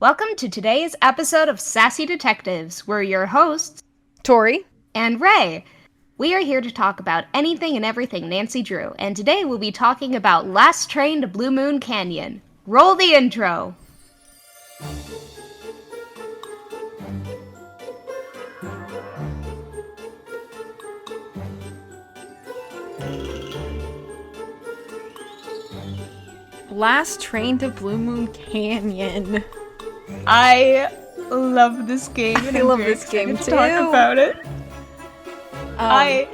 Welcome to today's episode of Sassy Detectives. We're your hosts, Tori and Rae. We are here to talk about anything and everything Nancy Drew, and today we'll be talking about Last Train to Blue Moon Canyon. Roll the intro! Last Train to Blue Moon Canyon. I love this game, and I love this game too. Talk about it. I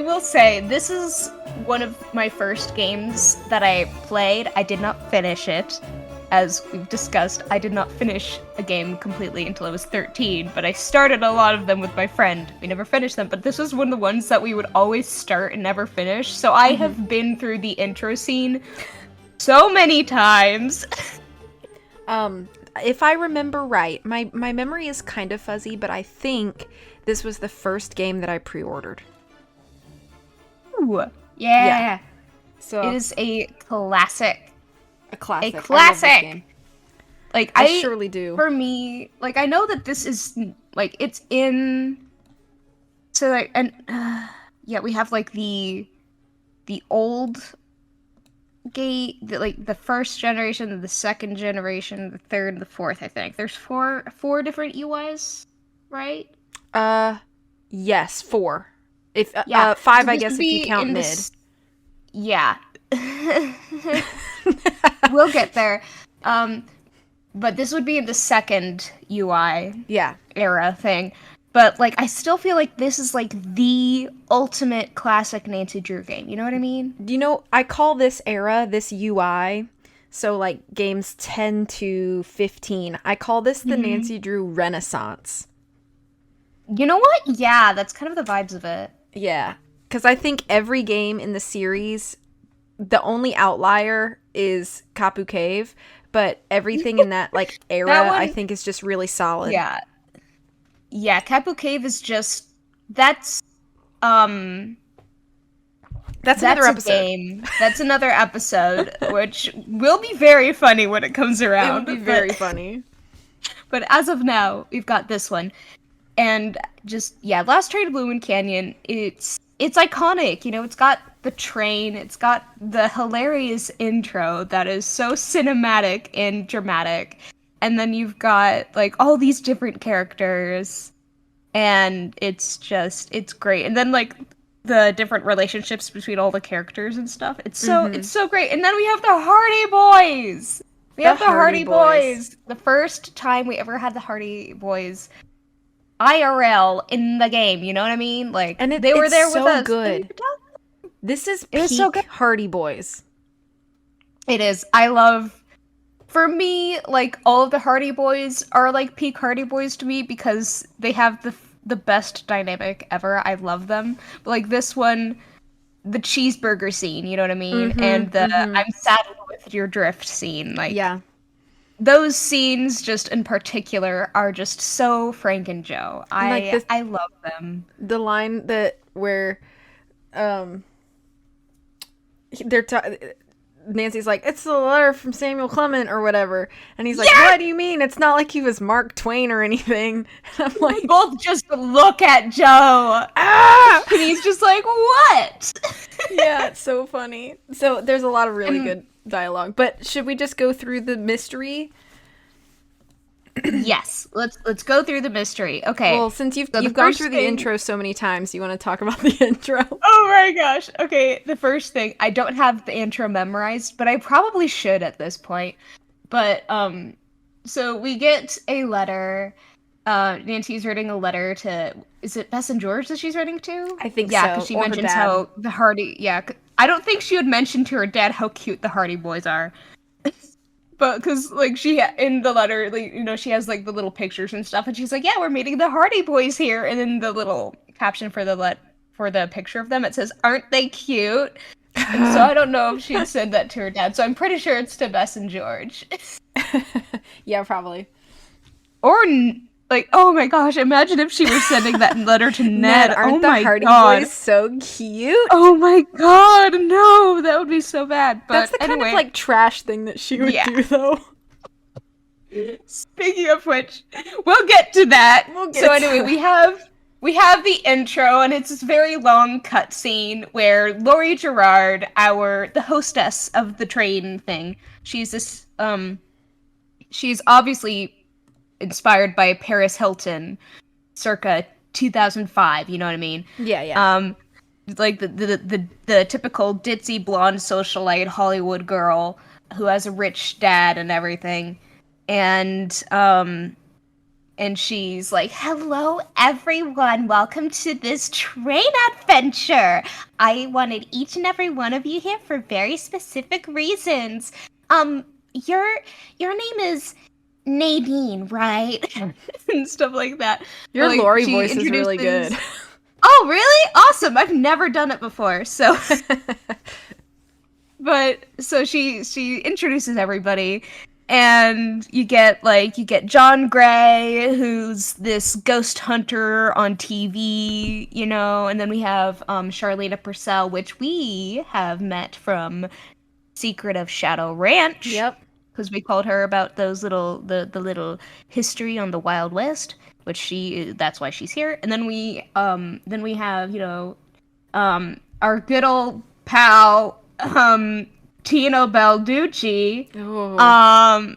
will say this is one of my first games that I played. I did not finish it, as we've discussed. I did not finish a game completely until I was 13, but I started a lot of them with my friend. We never finished them, but this was one of the ones that we would always start and never finish. So I have been through the intro scene so many times. If I remember right, my memory is kind of fuzzy, but I think this was the first game that I pre-ordered. Ooh, yeah. So it is a classic. A classic. A classic. I love this game. Like I surely do. For me, like I know that this is like it's in. So like and yeah, we have like the old gate, the first generation, the second generation, the third, and the fourth. I think there's four different UIs, right? Yes, 4. If Yeah, 5, so I guess, if you count mid. Yeah. We'll get there. But this would be in the second UI era thing. But like I still feel like this is like the ultimate classic Nancy Drew game. You know what I mean? You know, I call this era, this UI, so like games 10 to 15, I call this the Nancy Drew Renaissance. You know what? Yeah, that's kind of the vibes of it. Yeah, because I think every game in the series, the only outlier is Kapu Cave, but everything in that like era, I think, is just really solid. Yeah, Kapu Cave is just that's another episode. Game. That's another episode, which will be very funny when it comes around. It will be very funny. But as of now, we've got this one. And just, Last Train to Blue Moon Canyon, it's iconic, you know, it's got the train, it's got the hilarious intro that is so cinematic and dramatic, and then you've got, like, all these different characters, and it's great. And then, like, the different relationships between all the characters and stuff, it's so great. And then we have the Hardy Boys! We have the Hardy Boys! The first time we ever had the Hardy Boys IRL in the game, you know what I mean? Like, and they were there with us. Good. This is peak so good. Hardy Boys. It is. For me, like, all of the Hardy Boys are like peak Hardy Boys to me because they have the best dynamic ever. I love them. But like this one, the cheeseburger scene, you know what I mean? And the I'm saddled with your drift scene, like, yeah. Those scenes, just in particular, are just so Frank and Joe. I love them. The line where, Nancy's like, it's the letter from Samuel Clement or whatever, and he's like, what do you mean? It's not like he was Mark Twain or anything. And I'm like, we both just look at Joe, and he's just like, what? Yeah, it's so funny. So there's a lot of really good dialogue, but should we just go through the mystery? Yes, let's go through the mystery. Okay. Well, since you've gone through the intro so many times, you want to talk about the intro? Oh my gosh. Okay, the first thing, I don't have the intro memorized, but I probably should at this point. But so we get a letter. Nancy's writing a letter to, is it Bess and George that she's writing to? I think so. Yeah, because she mentions how the Hardy, I don't think she would mention to her dad how cute the Hardy Boys are. But because, like, she, in the letter, like, you know, she has, like, the little pictures and stuff, and she's like, yeah, we're meeting the Hardy Boys here, and then the little caption for the picture of them, it says, aren't they cute? And so I don't know if she'd said that to her dad, so I'm pretty sure it's to Bess and George. Yeah, probably. Or, like, oh my gosh, imagine if she was sending that letter to Ned. Aren't the Hardy Boys so cute? Oh my god, no, that would be so bad. But that's the kind of, like, trash thing that she would do, though. Speaking of which, we'll get to that. So anyway, we have the intro, and it's this very long cutscene where Laurie Gerard, the hostess of the train thing, she's obviously inspired by Paris Hilton, circa 2005. You know what I mean? Yeah. Like the typical ditzy blonde socialite Hollywood girl who has a rich dad and everything, and she's like, "Hello, everyone. Welcome to this train adventure. I wanted each and every one of you here for very specific reasons. Um, your name is Nadine, right?" and stuff like that. Your Like, Lori she voice is really introduces- good. Oh, really? Awesome. I've never done it before. So but so she introduces everybody, and you get John Gray, who's this ghost hunter on TV, you know, and then we have Charlena Purcell, which we have met from Secret of Shadow Ranch. Yep. Because we called her about those little the little history on the Wild West, which that's why she's here. And then we have, you know, our good old pal Tino Balducci. Oh.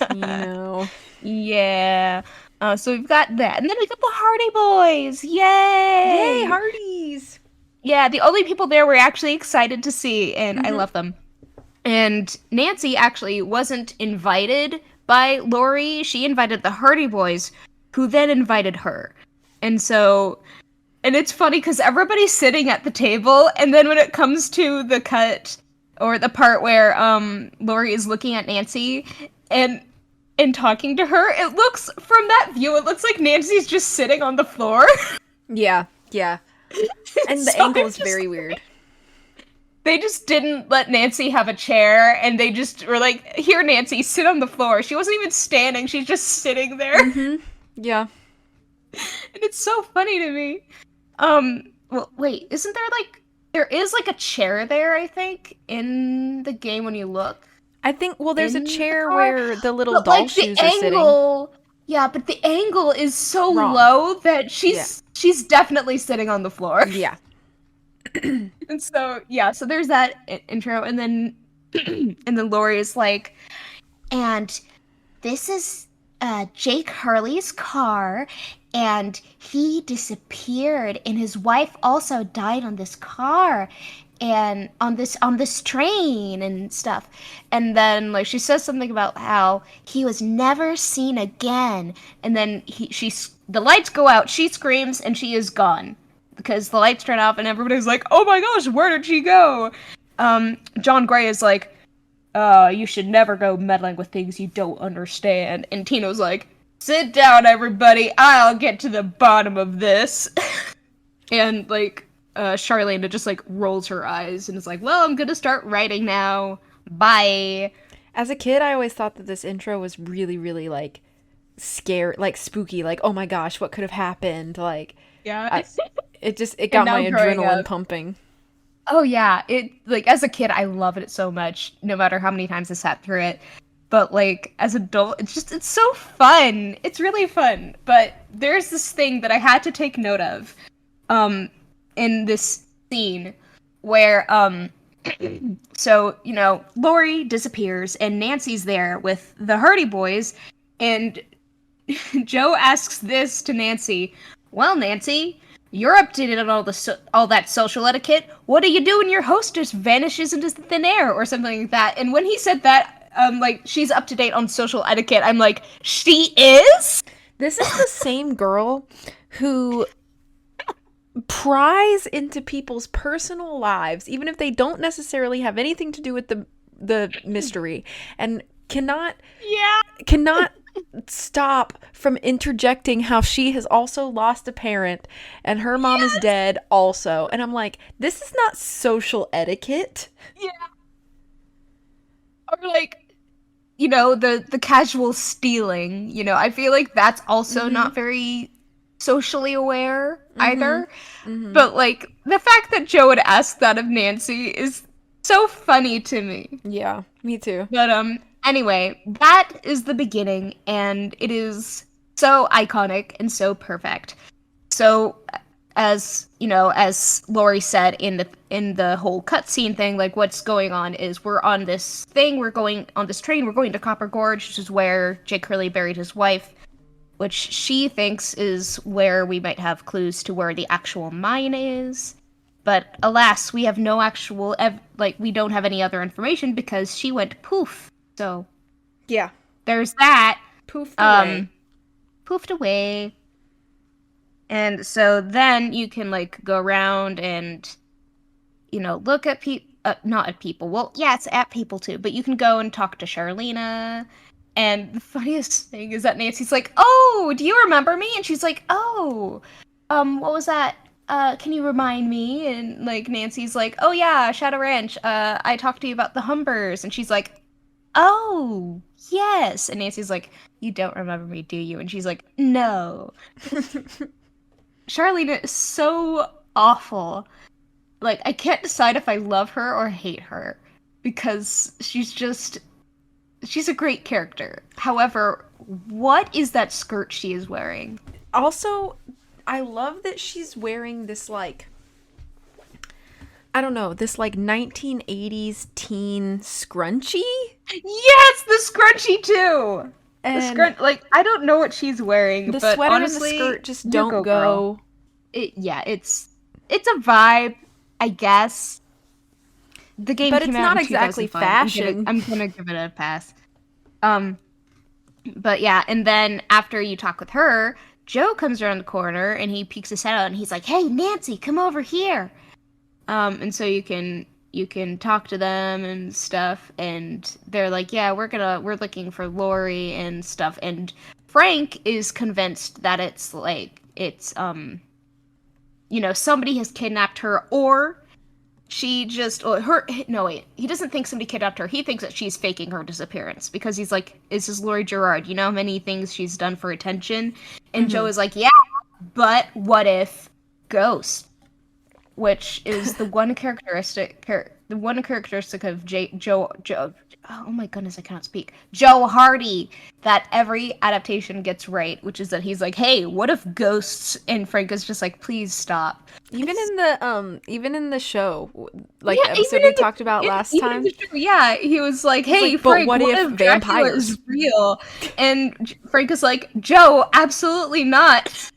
Tino. Yeah. So we've got that. And then we got the Hardy Boys. Yay! Yay, Hardys! Yeah, the only people there we're actually excited to see, and I Mhm. love them. And Nancy actually wasn't invited by Laurie. She invited the Hardy Boys, who then invited her. And it's funny because everybody's sitting at the table, and then when it comes to the cut or the part where Laurie is looking at Nancy and talking to her, it looks from that view, it looks like Nancy's just sitting on the floor. Yeah. And the So angle is very weird. They just didn't let Nancy have a chair, and they just were like, "Here, Nancy, sit on the floor." She wasn't even standing; she's just sitting there. Mm-hmm. Yeah. And it's so funny to me. Well, wait, isn't there is like a chair there, I think, in the game when you look? I think, well, there's a In the chair car? where the little But doll like the shoes are sitting. angle, yeah, but the angle is so Wrong. low that she's definitely sitting on the floor. Yeah. And so there's that intro, and then Laurie is like, "And this is Jake Hurley's car, and he disappeared, and his wife also died on this car, and on this train and stuff." And then like she says something about how he was never seen again, and then the lights go out, she screams, and she is gone. Because the lights turn off and everybody's like, "Oh my gosh, where did she go?" John Gray is like, "You should never go meddling with things you don't understand." And Tino's like, "Sit down, everybody. I'll get to the bottom of this." And like, Charlene just like rolls her eyes and is like, "Well, I'm gonna start writing now. Bye." As a kid, I always thought that this intro was really, really like scary, like spooky, like, oh my gosh, what could have happened? Like, Yeah. it got my growing adrenaline up. pumping. Oh yeah, it like as a kid I loved it so much, no matter how many times I sat through it. But like as an adult, it's so fun. It's really fun. But there's this thing that I had to take note of, in this scene where so you know Laurie disappears and Nancy's there with the Hardy Boys, and Joe asks this to Nancy. "Well, Nancy, you're up to date on all that social etiquette. What do you do when your hostess vanishes into thin air?" or something like that. And when he said that, like, she's up to date on social etiquette, I'm like, she is? This is the same girl who pries into people's personal lives, even if they don't necessarily have anything to do with the mystery, and cannot stop from interjecting how she has also lost a parent and her mom is dead also. And I'm like, this is not social etiquette. Yeah. Or like, you know, the casual stealing, you know, I feel like that's also not very socially aware either. But like the fact that Joe would ask that of Nancy is so funny to me. Yeah, me too. But Anyway, that is the beginning, and it is so iconic and so perfect. So, as you know, as Lori said in the whole cutscene thing, like what's going on is we're on this thing, we're going on this train, we're going to Copper Gorge, which is where Jake Hurley buried his wife, which she thinks is where we might have clues to where the actual mine is. But alas, we have no actual we don't have any other information because she went poof. So Yeah. there's that. Poofed away. Poofed away. And so then you can like go around and look at people, not at people. Well, yeah, it's at people too, but you can go and talk to Charlena. And the funniest thing is that Nancy's like, "Oh, do you remember me?" And she's like, "Oh, what was that? Can you remind me?" And like Nancy's like, "Oh yeah, Shadow Ranch. I talked to you about the Humbers." And she's like, "Oh, yes." And Nancy's like, "You don't remember me, do you?" And she's like, "No." Charlene is so awful. Like, I can't decide if I love her or hate her because she's a great character. However, what is that skirt she is wearing? Also, I love that she's wearing this like, I don't know, this like 1980s teen scrunchie. Yes, the scrunchie too. And Like I don't know what she's wearing, the but sweater honestly, and the skirt just you don't girl. go. It's a vibe, I guess. The game But came it's out not in exactly 2005. fashion. I'm gonna give it a pass. But yeah, and then after you talk with her, Joe comes around the corner and he peeks his head out and he's like, "Hey, Nancy, come over here." And so you can talk to them and stuff, and they're like, "Yeah, we're looking for Lori and stuff." And Frank is convinced that it's somebody has kidnapped her, or she just or her no wait he doesn't think somebody kidnapped her. He thinks that she's faking her disappearance because he's like, "This is Lori Gerard, you know how many things she's done for attention." And Joe is like, "Yeah, but what if ghost?" Which is the one characteristic of Joe. Oh my goodness, I cannot speak. Joe Hardy, that every adaptation gets right, which is that he's like, "Hey, what if ghosts?" And Frank is just like, "Please stop." Even in the show, like Yeah, the episode we talked about last even in time. the show, yeah, he was like, He's "Hey, like, but Frank, what what if if Dracula vampires? is real?" And Frank is like, "Joe, absolutely not."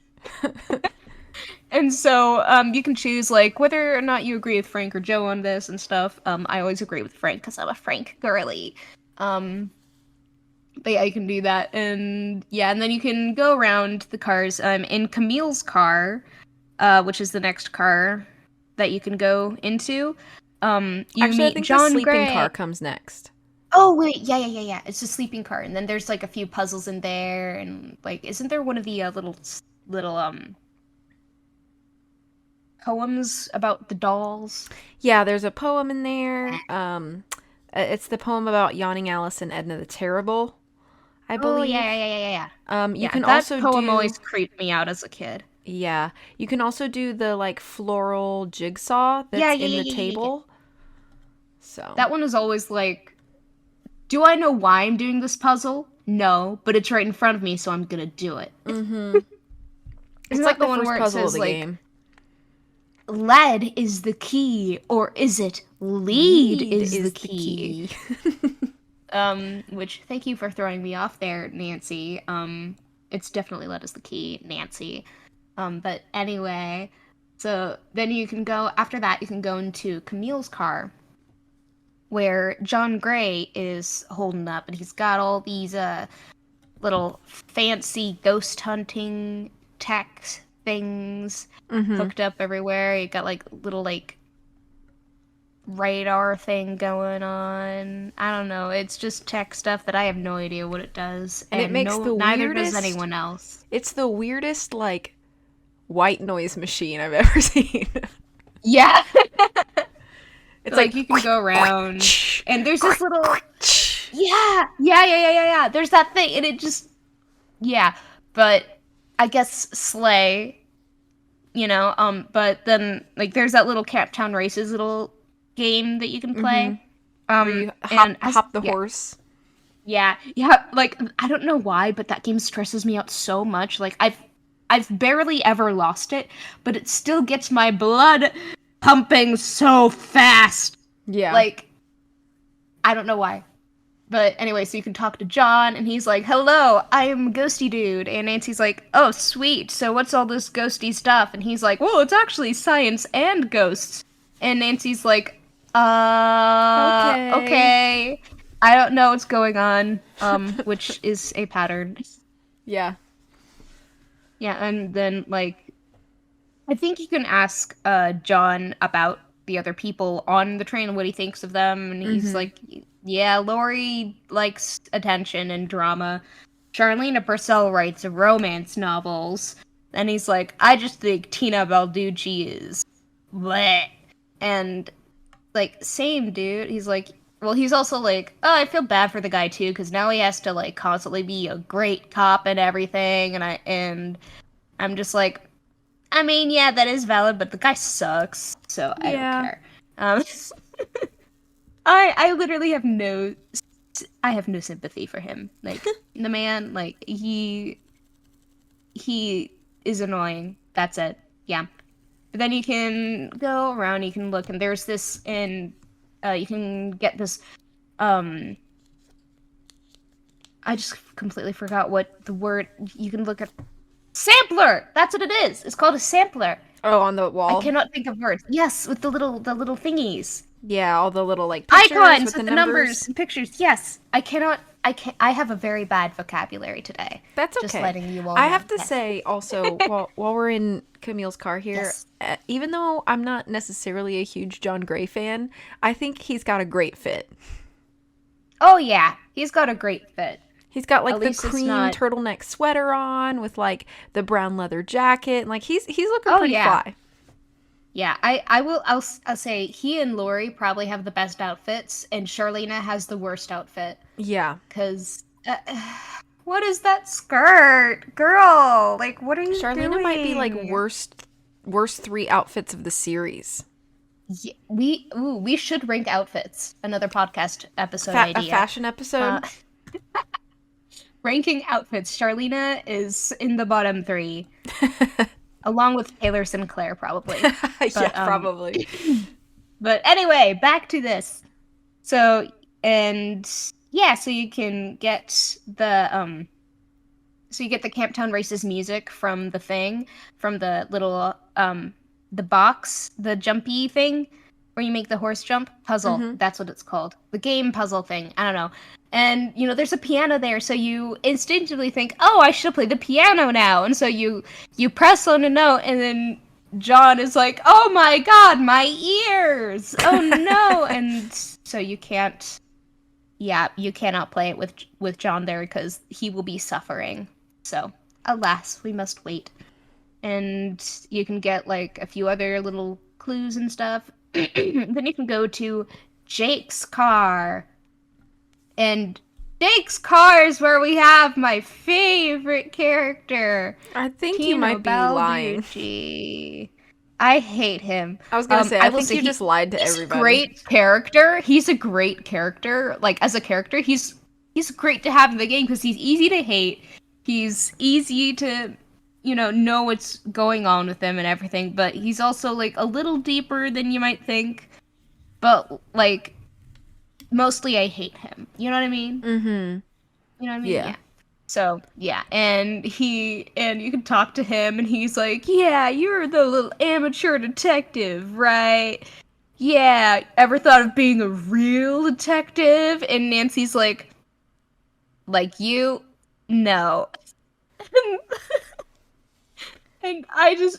And so you can choose like whether or not you agree with Frank or Joe on this and stuff. I always agree with Frank because I'm a Frank girly. Um, but yeah, you can do that, and yeah, and then you can go around the cars. In Camille's car, which is the next car that you can go into. You Actually, I meet think the John sleeping Gray. car comes next. Oh wait, yeah. It's a sleeping car, and then there's like a few puzzles in there, and like, isn't there one of the little poems about the dolls? Yeah, there's a poem in there. It's the poem about Yawning Alice and Edna the Terrible, I Oh believe. yeah. You Yeah, can that also poem do always creeped me out as a kid. yeah, you can also do the like floral jigsaw Yeah, that's in the yeah. table. So That one is always like, do I know why I'm doing this puzzle? No, but it's right in front of me, so I'm gonna do it. mm-hmm. Isn't It's that like the the one first where it puzzle of says the like, game. lead is the key, or is it lead is the key? Which, thank you for throwing me off there, Nancy. It's definitely lead is the key, Nancy. But anyway, so then you can go, after that, you can go into Camille's car, where John Gray is holding up, and he's got all these, little fancy ghost hunting tech things hooked up everywhere. You got like little like radar thing going on. I don't know. It's just tech stuff that I have no idea what it does, And it and makes the neither weirdest does anyone else. It's the weirdest like white noise machine I've ever seen. Yeah. It's Like you can go around and there's this little yeah. There's that thing and it just yeah. But I guess Slay, but then like there's that little Captown Races little game that you can play. where you and hop the horse. Yeah, like I don't know why, but that game stresses me out so much. Like I've barely ever lost it, but it still gets my blood pumping so fast. Yeah. Like I don't know why. But anyway, so you can talk to John, and he's like, "Hello, I am Ghosty Dude." And Nancy's like, "Oh, sweet. So what's all this ghosty stuff?" And he's like, "Well, it's actually science and ghosts." And Nancy's like, Okay. okay. I don't know what's going on." Which is a pattern. Yeah. Yeah, and then like I think you can ask John about the other people on the train, what he thinks of them, and he's Mm-hmm. like, "Yeah, Lori likes attention and drama. Charlena Purcell writes romance novels." And he's like, "I just think Tina Balducci is bleh." And like, same dude. He's like, well, he's also like, "Oh, I feel bad for the guy too, because now he has to like constantly be a great cop and everything." And I'm just like, I mean, yeah, that is valid, but the guy sucks, so I don't Yeah. care. Um, I literally have no sympathy for him. Like the man, like he is annoying. That's it. Yeah. But then you can go around. You can look, and there's this, and you can get this. Um, I just completely forgot what the word. You can look at sampler. That's what it is. It's called a sampler. Oh, on the I wall. cannot think of words. Yes, with the little thingies. Yeah, all the little like pictures Icons with the with the numbers numbers. and pictures. Yes. I have a very bad vocabulary today. That's Just okay. letting you all I know. have to Yes. say also while we're in Camille's car here, Yes. even though I'm not necessarily a huge John Gray fan, I think he's got a great fit. Oh yeah. He's got a great fit. He's got At like the least it's cream not. turtleneck sweater on with like the brown leather jacket, and like he's looking Oh pretty yeah. fly. Yeah, I'll say he and Lori probably have the best outfits, and Charlena has the worst outfit. Yeah. Cause what is that skirt, girl? Like, what are you Charlena might be like doing? worst three outfits of the series. Yeah, we should rank outfits. Another podcast episode A idea. fashion Uh, episode. ranking outfits. Charlena is in the bottom three, along with Taylor Sinclair probably. Yeah, But probably. but anyway, back to this. So and yeah, so you get the Camptown Races music from the thing, from the little the box, the jumpy thing where you make the horse jump puzzle. Mm-hmm. That's what it's called. The game puzzle thing. I don't know. And there's a piano there, so you instinctively think, "Oh, I should play the piano now." And so you press on a note, and then John is like, "Oh my god, my ears! Oh no!" And so you can't. Yeah, you cannot play it with John there because he will be suffering. So, alas, we must wait. And you can get like a few other little clues and stuff. Then you can go to Jake's car. And Jake's car is where we have my favorite character, I think you Tino might be lying. Balducci. I hate him. I was gonna say, I I will think say you just lied to he's a everybody. great character. He's a great character. Like as a character, he's great to have in the game because he's easy to hate. He's easy to know what's going on with him and everything. But he's also like a little deeper than you might think. But like mostly, I hate him. You know what I mean? Mm-hmm. You know what I mean? Yeah. Yeah. So yeah, and you can talk to him, and he's like, "Yeah, you're the little amateur detective, right? Yeah, ever thought of being a real detective?" And Nancy's like you, no. And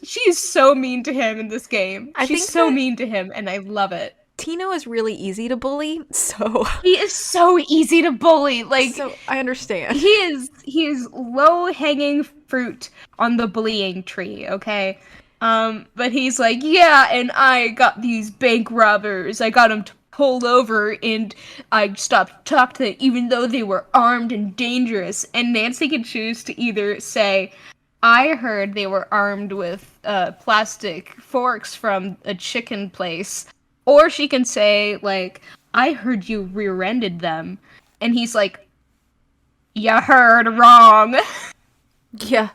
she's so mean to him in this game. I She's think so that mean to him, and I love it. Tino is really easy to bully, so He is so easy to bully. Like so I understand. he is low hanging fruit on the bullying tree, okay? But he's like, "Yeah, and I got these bank robbers. I got them pulled over, and I stopped to talk to them even though they were armed and dangerous." And Nancy can choose to either say, "I heard they were armed with plastic forks from a chicken place," or she can say like, "I heard you rear-ended them," and he's like, You heard wrong. Yeah.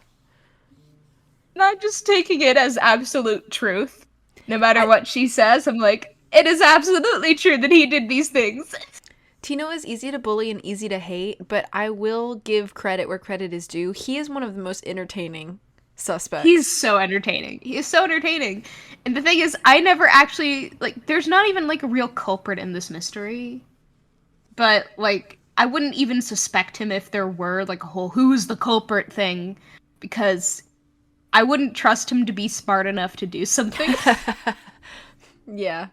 Not just taking it as absolute truth. No matter I what she says, I'm like, it is absolutely true that he did these things. Tino is easy to bully and easy to hate, but I will give credit where credit is due. He is one of the most entertaining He's suspects. so entertaining. He is so entertaining. And the thing is, I never actually, like, there's not even, like, a real culprit in this mystery. But, like, I wouldn't even suspect him if there were, like, a whole who's the culprit thing. Because I wouldn't trust him to be smart enough to do something. Yeah.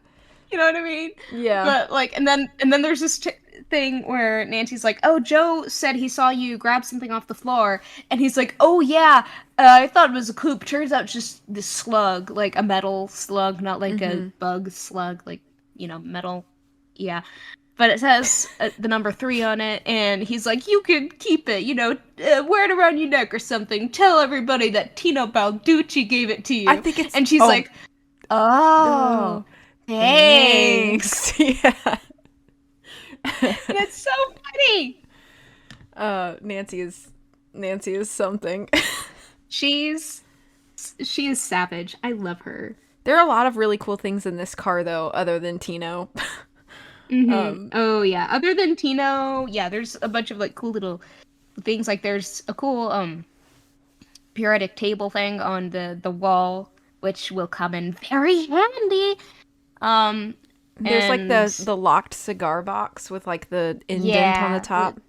You know what I mean? Yeah. But like, and then there's this thing where Nancy's like, "Oh, Joe said he saw you grab something off the floor," and he's like, "Oh yeah, I thought it was a coop. Turns out it's just this slug, like a metal slug, not like a Mm-hmm. bug slug, like metal. Yeah." But it says the number 3 on it, and he's like, "You can keep it, wear it around your neck or something. Tell everybody that Tino Balducci gave it to I you." think it's And she's oh like, "Oh, no. thanks." Thanks. Yeah. That's so funny. Nancy is something. She's she is savage. I love her. There are a lot of really cool things in this car though, other than Tino. Oh yeah. Other than Tino, yeah, there's a bunch of like cool little things. Like there's a cool periodic table thing on the wall, which will come in very handy. Um There's like and the locked cigar box with like the indent on the yeah, top.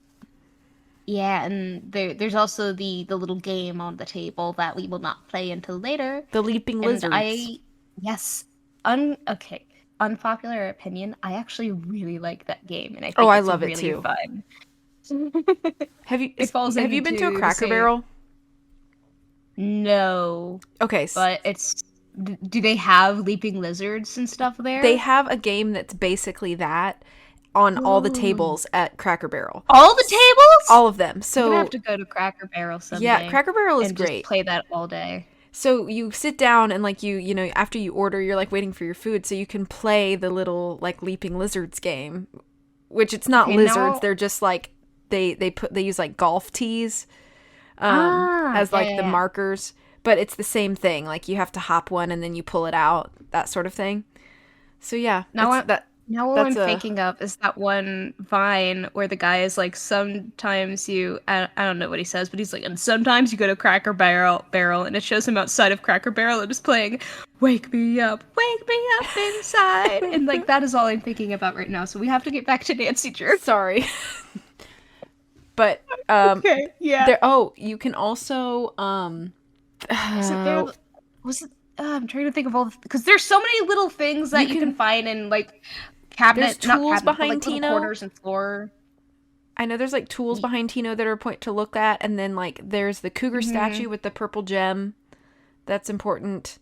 yeah, and there's also the little game on the table that we will not play until later. The leaping And lizards. yes, okay, unpopular opinion, I actually really like that game, and I Oh, think I it's love it really too. fun. Have you It falls have you been to a into the Cracker same. Barrel? No, Okay, but do they have leaping lizards and stuff they there? have a game that's basically that on all the Ooh. tables at Cracker Barrel. All the tables? All of them. I'm gonna have So, to go to Cracker Barrel yeah, someday Cracker Barrel is and just great. play that all day. So you sit down and like after you order, you're like waiting for your food so you can play the little like leaping lizards game, which it's not Okay, lizards, now. they're just like they use like golf tees as Yeah, like yeah, the yeah. markers, but it's the same thing. Like you have to hop one and then you pull it out, that sort of thing. So yeah, Now, now all I'm that's a thinking of is that one Vine where the guy is like, sometimes I don't know what he says, but he's like, and sometimes you go to Cracker Barrel, and it shows him outside of Cracker Barrel and is playing, wake me up inside, and like that is all I'm thinking about right now. So we have to get back to Nancy Drew. sorry. But Okay, yeah. there you can also Was it there? Was it? I'm trying to think of all because there's so many little things you that you can can find in like there's not tools cabinets, but behind like little Tino. corners and floor. I know there's like tools behind Tino that are a point to look at, and then like there's the cougar Mm-hmm. statue with the purple gem. That's important.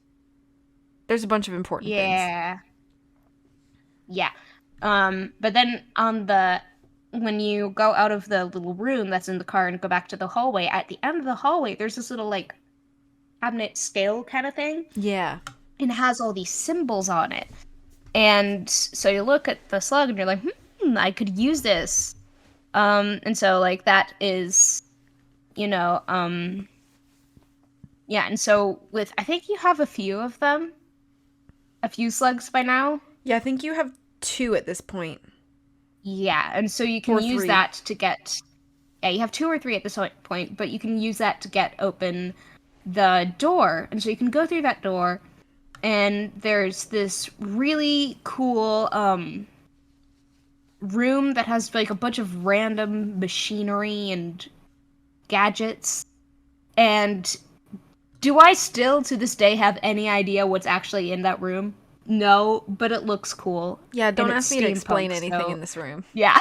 There's a bunch of important things. Yeah. Yeah. But then when you go out of the little room that's in the car and go back to the hallway, at the end of the hallway, there's this little like cabinet scale kind of thing, Yeah. and it has all these symbols on it. And so you look at the slug and you're like, I could use this. And so like that is, you know, yeah, and so with I think you have a few of them, a few slugs by now. Yeah, I think you have two at this point. Yeah, and so you can Or use three. that to get. Yeah, you have 2 or 3 at this point, but you can use that to get open the door. And so you can go through that door, and there's this really cool room that has like a bunch of random machinery and gadgets. And do I still to this day have any idea what's actually in that room? No, but it looks cool. Yeah, And don't it's ask me to explain steampunk, anything so in this room. yeah.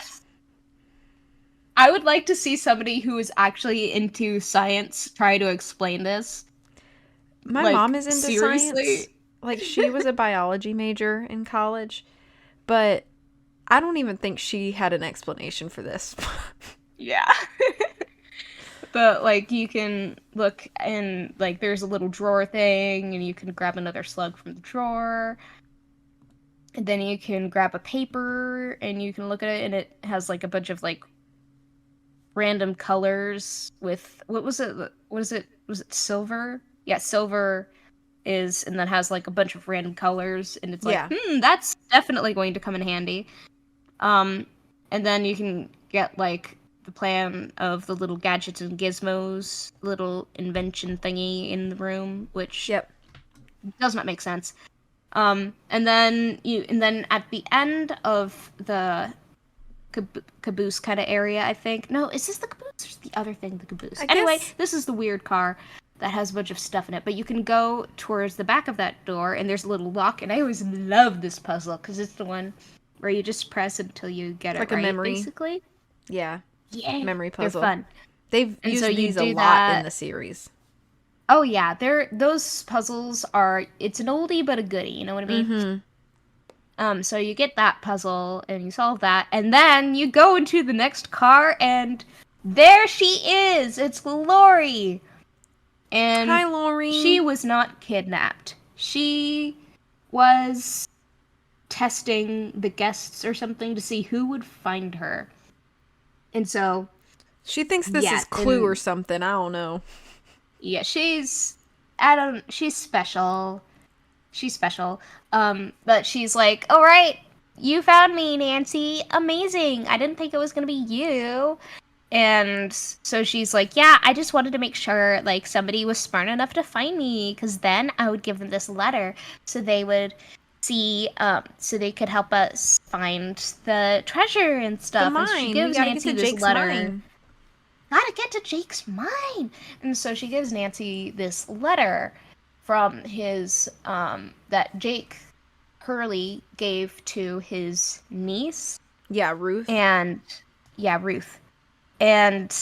I would like to see somebody who is actually into science try to explain this. My mom Like, is into science. seriously? Like she was a biology major in college, but I don't even think she had an explanation for this. Yeah. But, like, you can look and, like, there's a little drawer thing, and you can grab another slug from the drawer. And then you can grab a paper, and you can look at it, and it has, like, a bunch of, like, random colors with what was it? What is it? Was it silver? Yeah, silver is and then has like a bunch of random colors and it's like, Yeah. that's definitely going to come in handy. Um, and then you can get like the plan of the little gadgets and gizmos, little invention thingy in the room, which Yep. does not make sense. And then at the end of the caboose kind of area, I think. No, is this the caboose or is the other thing the caboose? I Anyway, guess. this is the weird car that has a bunch of stuff in it. But you can go towards the back of that door, and there's a little lock. And I always love this puzzle because it's the one where you just press until you get it Like a right, memory. basically. Yeah. Yeah, Memory they're puzzle. fun. They've And so used you these a do lot in that. the series. Oh yeah, those puzzles are. It's an oldie but a goodie. You know what I mean? Mm-hmm. So you get that puzzle and you solve that, and then you go into the next car, and there she is. It's Lori, Hi, and she Lori. was not kidnapped. She was testing the guests or something to see who would find her. And so, She thinks this yeah, is Clue or and something. I don't know. yeah, she's special. She's special. But she's like, all right, you found me, Nancy. Amazing. I didn't think it was gonna be you. And so she's like, yeah, I just wanted to make sure like somebody was smart enough to find me, because then I would give them this letter so they would see, so they could help us find the treasure and The stuff. And so she mine. We gives gotta get Nancy to this Jake's letter. mine. Gotta get to Jake's mine. And so she gives Nancy this letter from his that Jake Hurley gave to his niece. Yeah, Ruth. And yeah, Ruth. And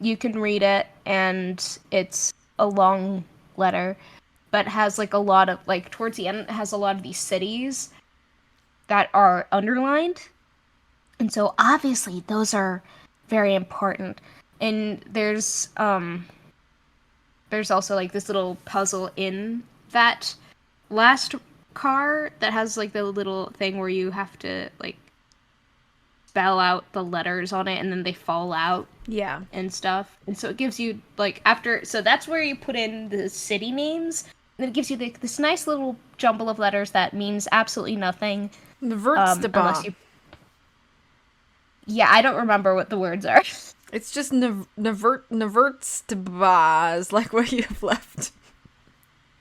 you can read it, and it's a long letter, but has like a lot of like towards the end it has a lot of these cities that are underlined. And so obviously those are very important. And there's also like this little puzzle in that last car that has like the little thing where you have to like spell out the letters on it and then they fall out Yeah. and stuff. And so it gives you like after so that's where you put in the city names. And then it gives you this nice little jumble of letters that means absolutely nothing. Unless Nevertstaba. you Yeah, I don't remember what the words are. It's just Nevertstaba is like what you've left.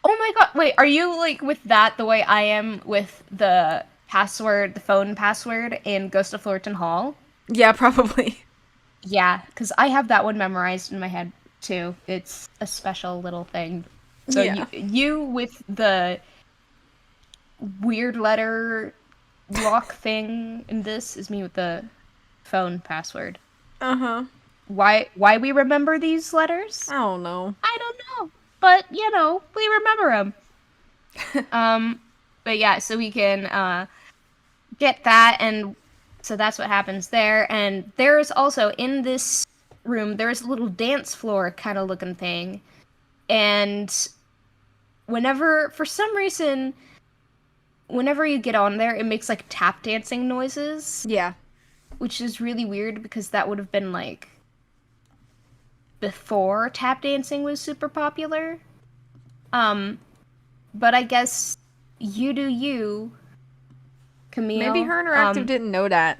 Oh my god, wait, are you like with that the way I am with the password, the phone password in Ghost of Thornton Hall? Yeah, probably. Yeah, because I have that one memorized in my head too. It's a special little thing. So Yeah. you with the weird letter lock thing, and this is me with the phone password. Uh-huh. Why we remember these letters? I don't know. I don't know, but we remember them. But yeah, so we can get that, and so that's what happens there. And there's also in this room there's a little dance floor kind of looking thing, and whenever for some reason whenever you get on there it makes like tap dancing noises, Yeah. which is really weird because that would have been like before tap dancing was super popular. But I guess you do you, Camille. Maybe Her Interactive didn't know that.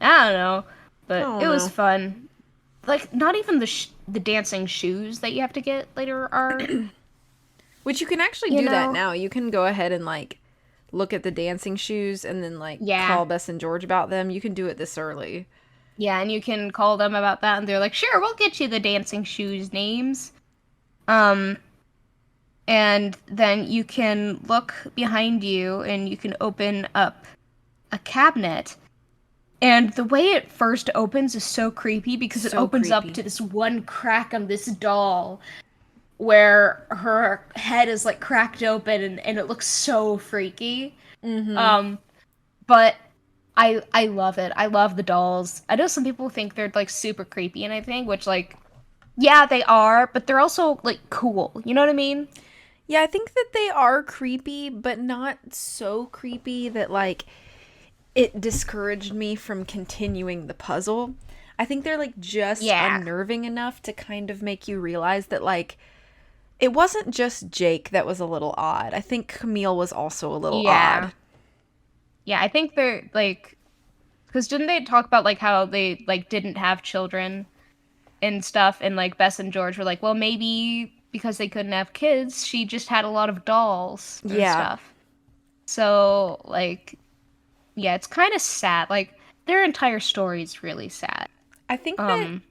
I don't know, I but don't it was know. fun. Like not even the dancing shoes that you have to get later are, Which you can actually you do that know. now. You can go ahead and like look at the dancing shoes and then like Yeah. call Bess and George about them. You can do it this early. Yeah, and you can call them about that, and they're like, "Sure, we'll get you the dancing shoes names." Um, and then you can look behind you, and you can open up a cabinet. And the way it first opens is so creepy because it So opens up creepy. to this one crack on this doll where her head is like cracked open, and it looks so freaky. Mm-hmm. Um, but I love it. I love the dolls. I know some people think they're like super creepy and everything, which like yeah, they are, but they're also like cool. You know what I mean? Yeah, I think that they are creepy, but not so creepy that like it discouraged me from continuing the puzzle. I think they're like just Yeah. unnerving enough to kind of make you realize that like it wasn't just Jake that was a little odd. I think Camille was also a little Yeah. odd. Yeah, I think they're like, because didn't they talk about like how they like didn't have children and stuff, and like Bess and George were like, well, maybe because they couldn't have kids, she just had a lot of dolls and Yeah. stuff. So like, yeah, it's kind of sad. Like their entire story is really sad. I think that Um,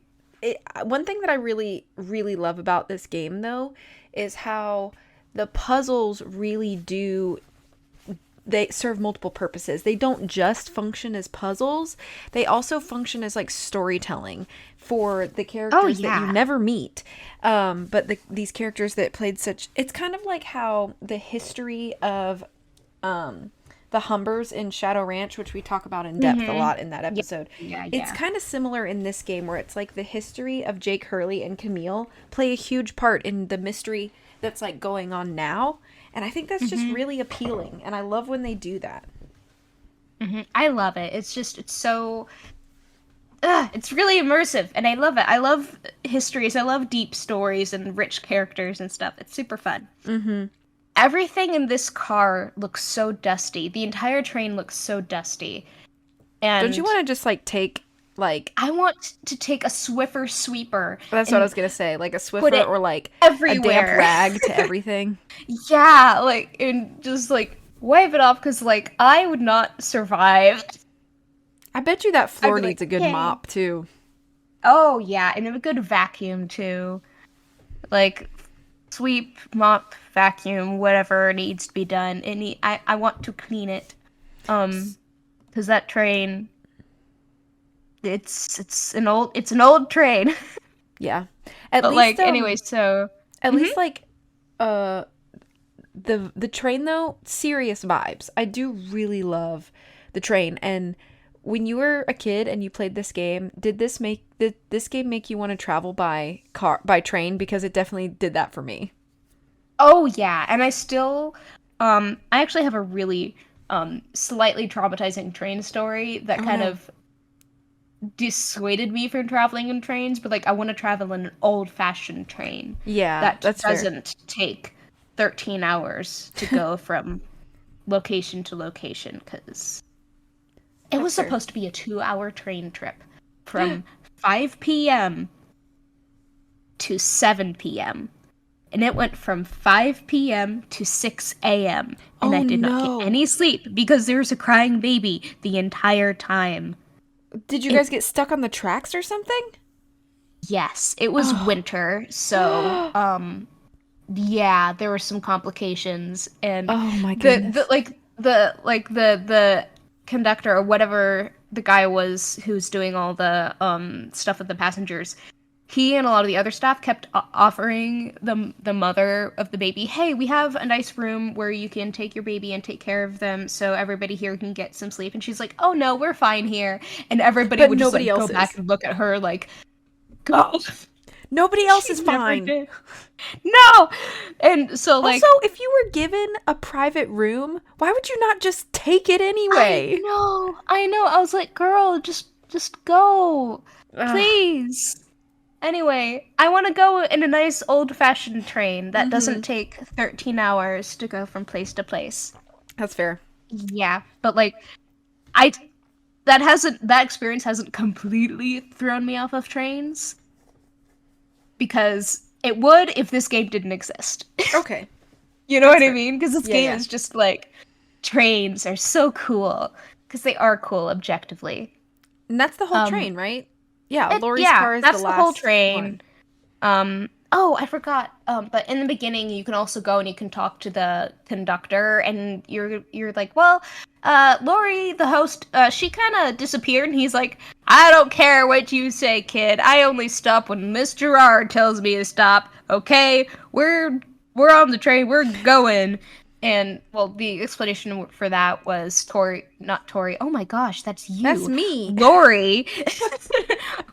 one thing that I really, really love about this game, though, is how the puzzles really do. They serve multiple purposes. They don't just function as puzzles, they also function as like storytelling for the oh characters that you yeah. never meet. But these characters that played such. It's kind of like how the history of the Humbers in Shadow Ranch, which we talk about in depth a Mm-hmm. lot in that Yeah, episode. yeah, It's yeah. kind of similar in this game where it's like the history of Jake Hurley and Camille play a huge part in the mystery that's like going on now. And I think that's just Mm-hmm. really appealing. And I love when they do that. Mm-hmm. I love it. It's just it's so it's really immersive, and I love it. I love histories. I love deep stories and rich characters and stuff. It's super fun. Mm-hmm. Everything in this car looks so dusty. The entire train looks so dusty. Don't you And want to just like take like I want to take a Swiffer sweeper that's what I and was gonna say, like a put Swiffer it or like a damp everywhere. rag to everything. Yeah, like and just like wipe it off because like I would not survive. I bet you that I'd floor be like, needs a good yay. mop too. Oh yeah, and a good vacuum too. Like sweep, mop, vacuum, whatever needs to be done. I want to clean it. Because that train, it's an old train. Yeah. At But least like anyway, so at mhm. least like uh the train though, serious vibes. I do really love the train. And when you were a kid and you played this game, did this game make you want to travel by train? Because it definitely did that for me. Oh yeah, and I still I actually have a really slightly traumatizing train story that Oh kind no. of dissuaded me from traveling in trains, but like I want to travel in an old-fashioned train Yeah, that that's fair. doesn't take 13 hours to go from location to location because it was That's fair. supposed to be a 2-hour train trip from 5 p.m. to 7 p.m. And it went from 5 p.m. to 6 a.m. And Oh I did not get no. any sleep because there was a crying baby the entire time. Did you And guys get stuck on the tracks or something? yes, it was Oh. winter, so yeah, there were some complications and Oh my goodness. the conductor or whatever the guy was who's doing all the stuff with the passengers. He and a lot of the other staff kept offering the mother of the baby, "Hey, we have a nice room where you can take your baby and take care of them so everybody here can get some sleep." And she's like, "Oh no, we're fine here." And everybody But would just nobody like go else back is. and look at her like, "Go." Nobody else She is never fine. did. No. And so Also, like if you were given a private room, why would you not just take it I anyway? know. I know. I was like, "Girl, just go. Ugh. Please." Anyway, I want to go in a nice old-fashioned train that Mm-hmm. doesn't take 13 hours to go from place to place. That's fair. Yeah, but like I that experience hasn't completely thrown me off of trains because it would if this game didn't exist. Okay. You know That's what I fair. mean? Because this Yeah, game yeah. is just like trains are so cool because they are cool objectively. And that's the whole Um, train, right? Yeah, Lori's yeah, car is the that's the whole last train. one. Oh, I forgot. But in the beginning, you can also go and you can talk to the conductor, and you're like, well, Lori, the host, she kind of disappeared, and he's like, I don't care what you say, kid. I only stop when Miss Gerard tells me to stop. Okay, we're on the train. We're going. And well, the explanation for that was Tori, not Tori. Oh my gosh, that's That's you, me. Lori.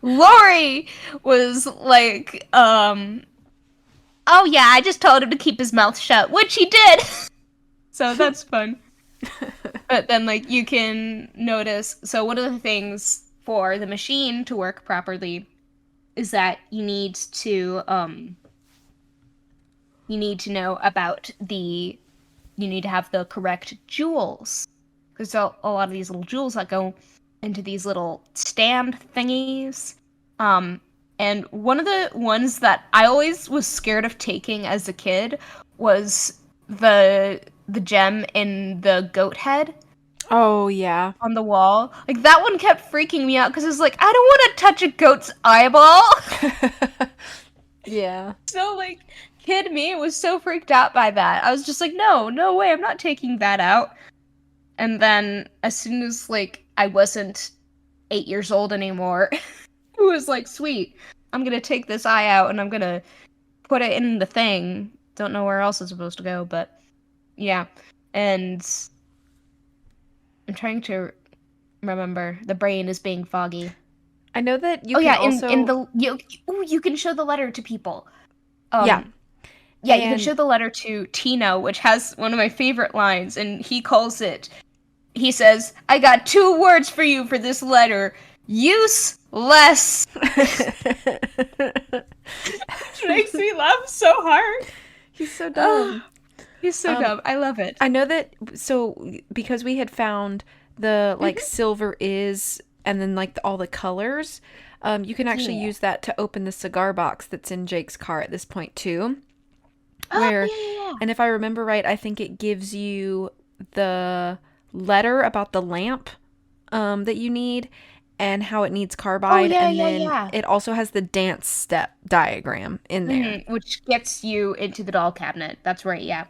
Lori was like, oh yeah, I just told him to keep his mouth shut, which he did. So that's fun. But then like you can notice, so one of the things for the machine to work properly is that you need to know about you need to have the correct jewels. There's a lot of these little jewels that go into these little stand thingies. And one of the ones that I always was scared of taking as a kid was the gem in the goat head Oh, yeah. on the wall. Like, that one kept freaking me out because it's like, I don't want to touch a goat's eyeball. Yeah. So, like, kid me was so freaked out by that. I was just like, no way, I'm not taking that out. And then as soon as, like, I wasn't 8 years old anymore, it was like, sweet, I'm gonna take this eye out and I'm gonna put it in the thing. Don't know where else it's supposed to go, but yeah. And I'm trying to remember. The brain is being foggy. I know that you Oh can yeah, also... in the you can show the letter to people. Yeah. Yeah, you can And- show the letter to Tino, which has one of my favorite lines, and he says, I got 2 words for you for this letter. Useless. Which makes me laugh so hard. He's so dumb. He's so dumb. I love it. I know that, so, because we had found the, like, silver is, and then, like, all the colors, you can actually use that to open the cigar box that's in Jake's car at this point, too. Where, yeah. and if I remember right, I think it gives you the letter about the lamp that you need and how it needs carbide, and then it also has the dance step diagram in there. Which gets you into the doll cabinet. That's right, yeah.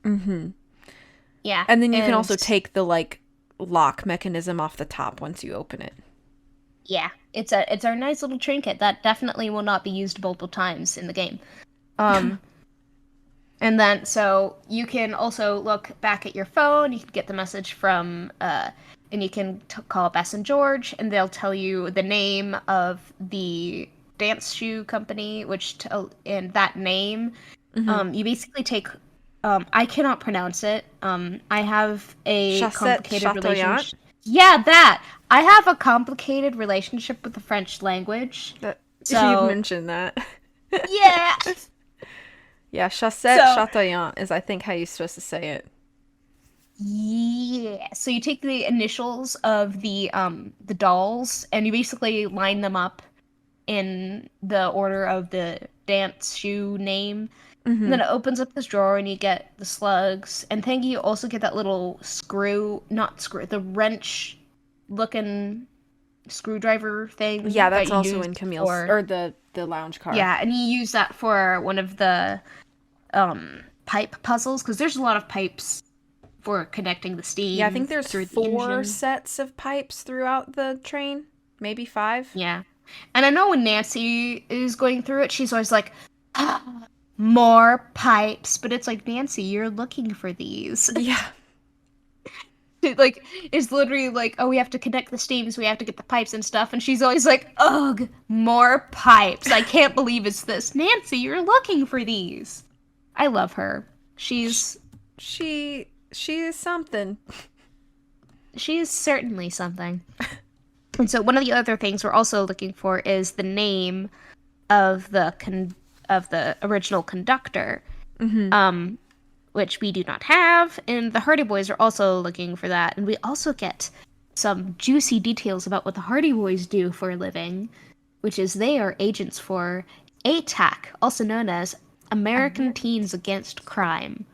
Yeah. And then you can also take the, like, lock mechanism off the top once you open it. Yeah. It's our nice little trinket that definitely will not be used multiple times in the game. And then, so you can also look back at your phone, you can get the message from, and you can call Bess and George, and they'll tell you the name of the dance shoe company, and that name, you basically take, I cannot pronounce it, I have a complicated relationship. Yeah, that! I have a complicated relationship with the French language. You've mentioned that. Yeah! Yeah, Chaussette Chatoyant is, I think, how you're supposed to say it. Yeah. So you take the initials of the dolls and you basically line them up in the order of the dance shoe name. And then it opens up this drawer and you get the slugs. And then you also get that little the wrench looking screwdriver thing. Yeah, that's also in Camille's, or the lounge car. Yeah, and you use that for one of the pipe puzzles, because there's a lot of pipes for connecting the steam. Yeah, I think there's through 4 sets of pipes throughout the train. Maybe 5. Yeah. And I know when Nancy is going through it, she's always like, more pipes. But it's like, Nancy, you're looking for these. Yeah. Like, it's literally like, oh, we have to connect the steams, we have to get the pipes and stuff, and she's always like, ugh, more pipes. I can't believe it's this. Nancy, you're looking for these. I love her. She is something. She is certainly something. And so one of the other things we're also looking for is the name of the original conductor. Which we do not have, and the Hardy Boys are also looking for that. And we also get some juicy details about what the Hardy Boys do for a living, which is they are agents for ATAC, also known as American Teens Against Crime.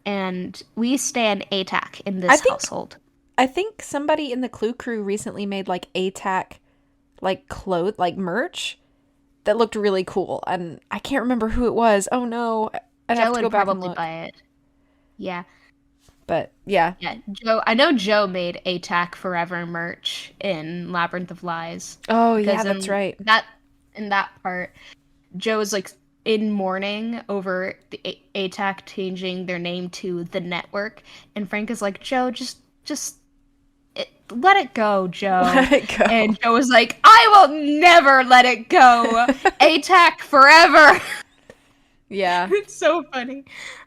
And we stand ATAC in this household. I think somebody in the Clue Crew recently made, like, ATAC, like, merch that looked really cool. And I can't remember who it was. Oh, no. I'd have to go back and look. Buy it. Yeah. But, yeah. Yeah, I know Joe made ATAC Forever merch in Labyrinth of Lies. Oh, yeah, that's right. In that part, Joe is, like, in mourning over the ATAC changing their name to The Network. And Frank is like, Joe, just let it go, Joe. Let it go. And Joe was like, I will never let it go. ATAC forever. Yeah. It's so funny.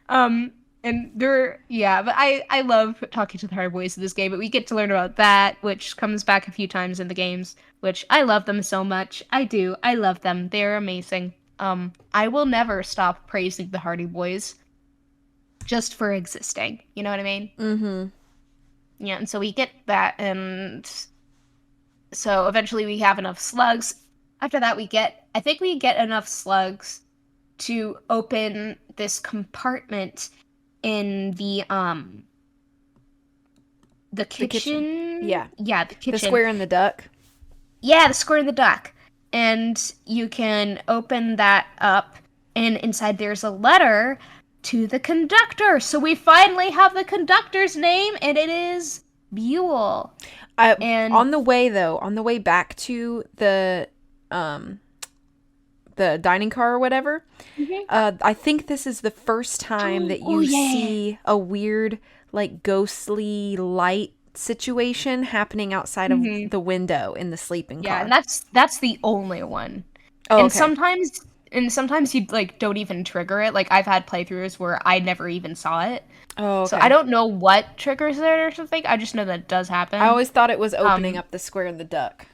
And And but I love talking to the hard boys in this game, but we get to learn about that, which comes back a few times in the games, which I love them so much. I do. I love them. They're amazing. I will never stop praising the Hardy Boys just for existing. You know what I mean? Mm-hmm. Yeah, and so we get that, and so eventually we have enough slugs. After that, I think we get enough slugs to open this compartment in the kitchen. Yeah. Yeah, the kitchen. The square and the duck. Yeah, the square and the duck. And you can open that up, and inside there's a letter to the conductor. So we finally have the conductor's name, and it is Buell. And on the way back to the dining car or whatever, I think this is the first time that you see a weird, like, ghostly light situation happening outside of the window in the sleeping car. Yeah, and that's the only one. Oh, and okay. sometimes you like don't even trigger it. Like I've had playthroughs where I never even saw it. Oh, okay. So I don't know what triggers it or something. I just know that it does happen. I always thought it was opening up the square and the duck.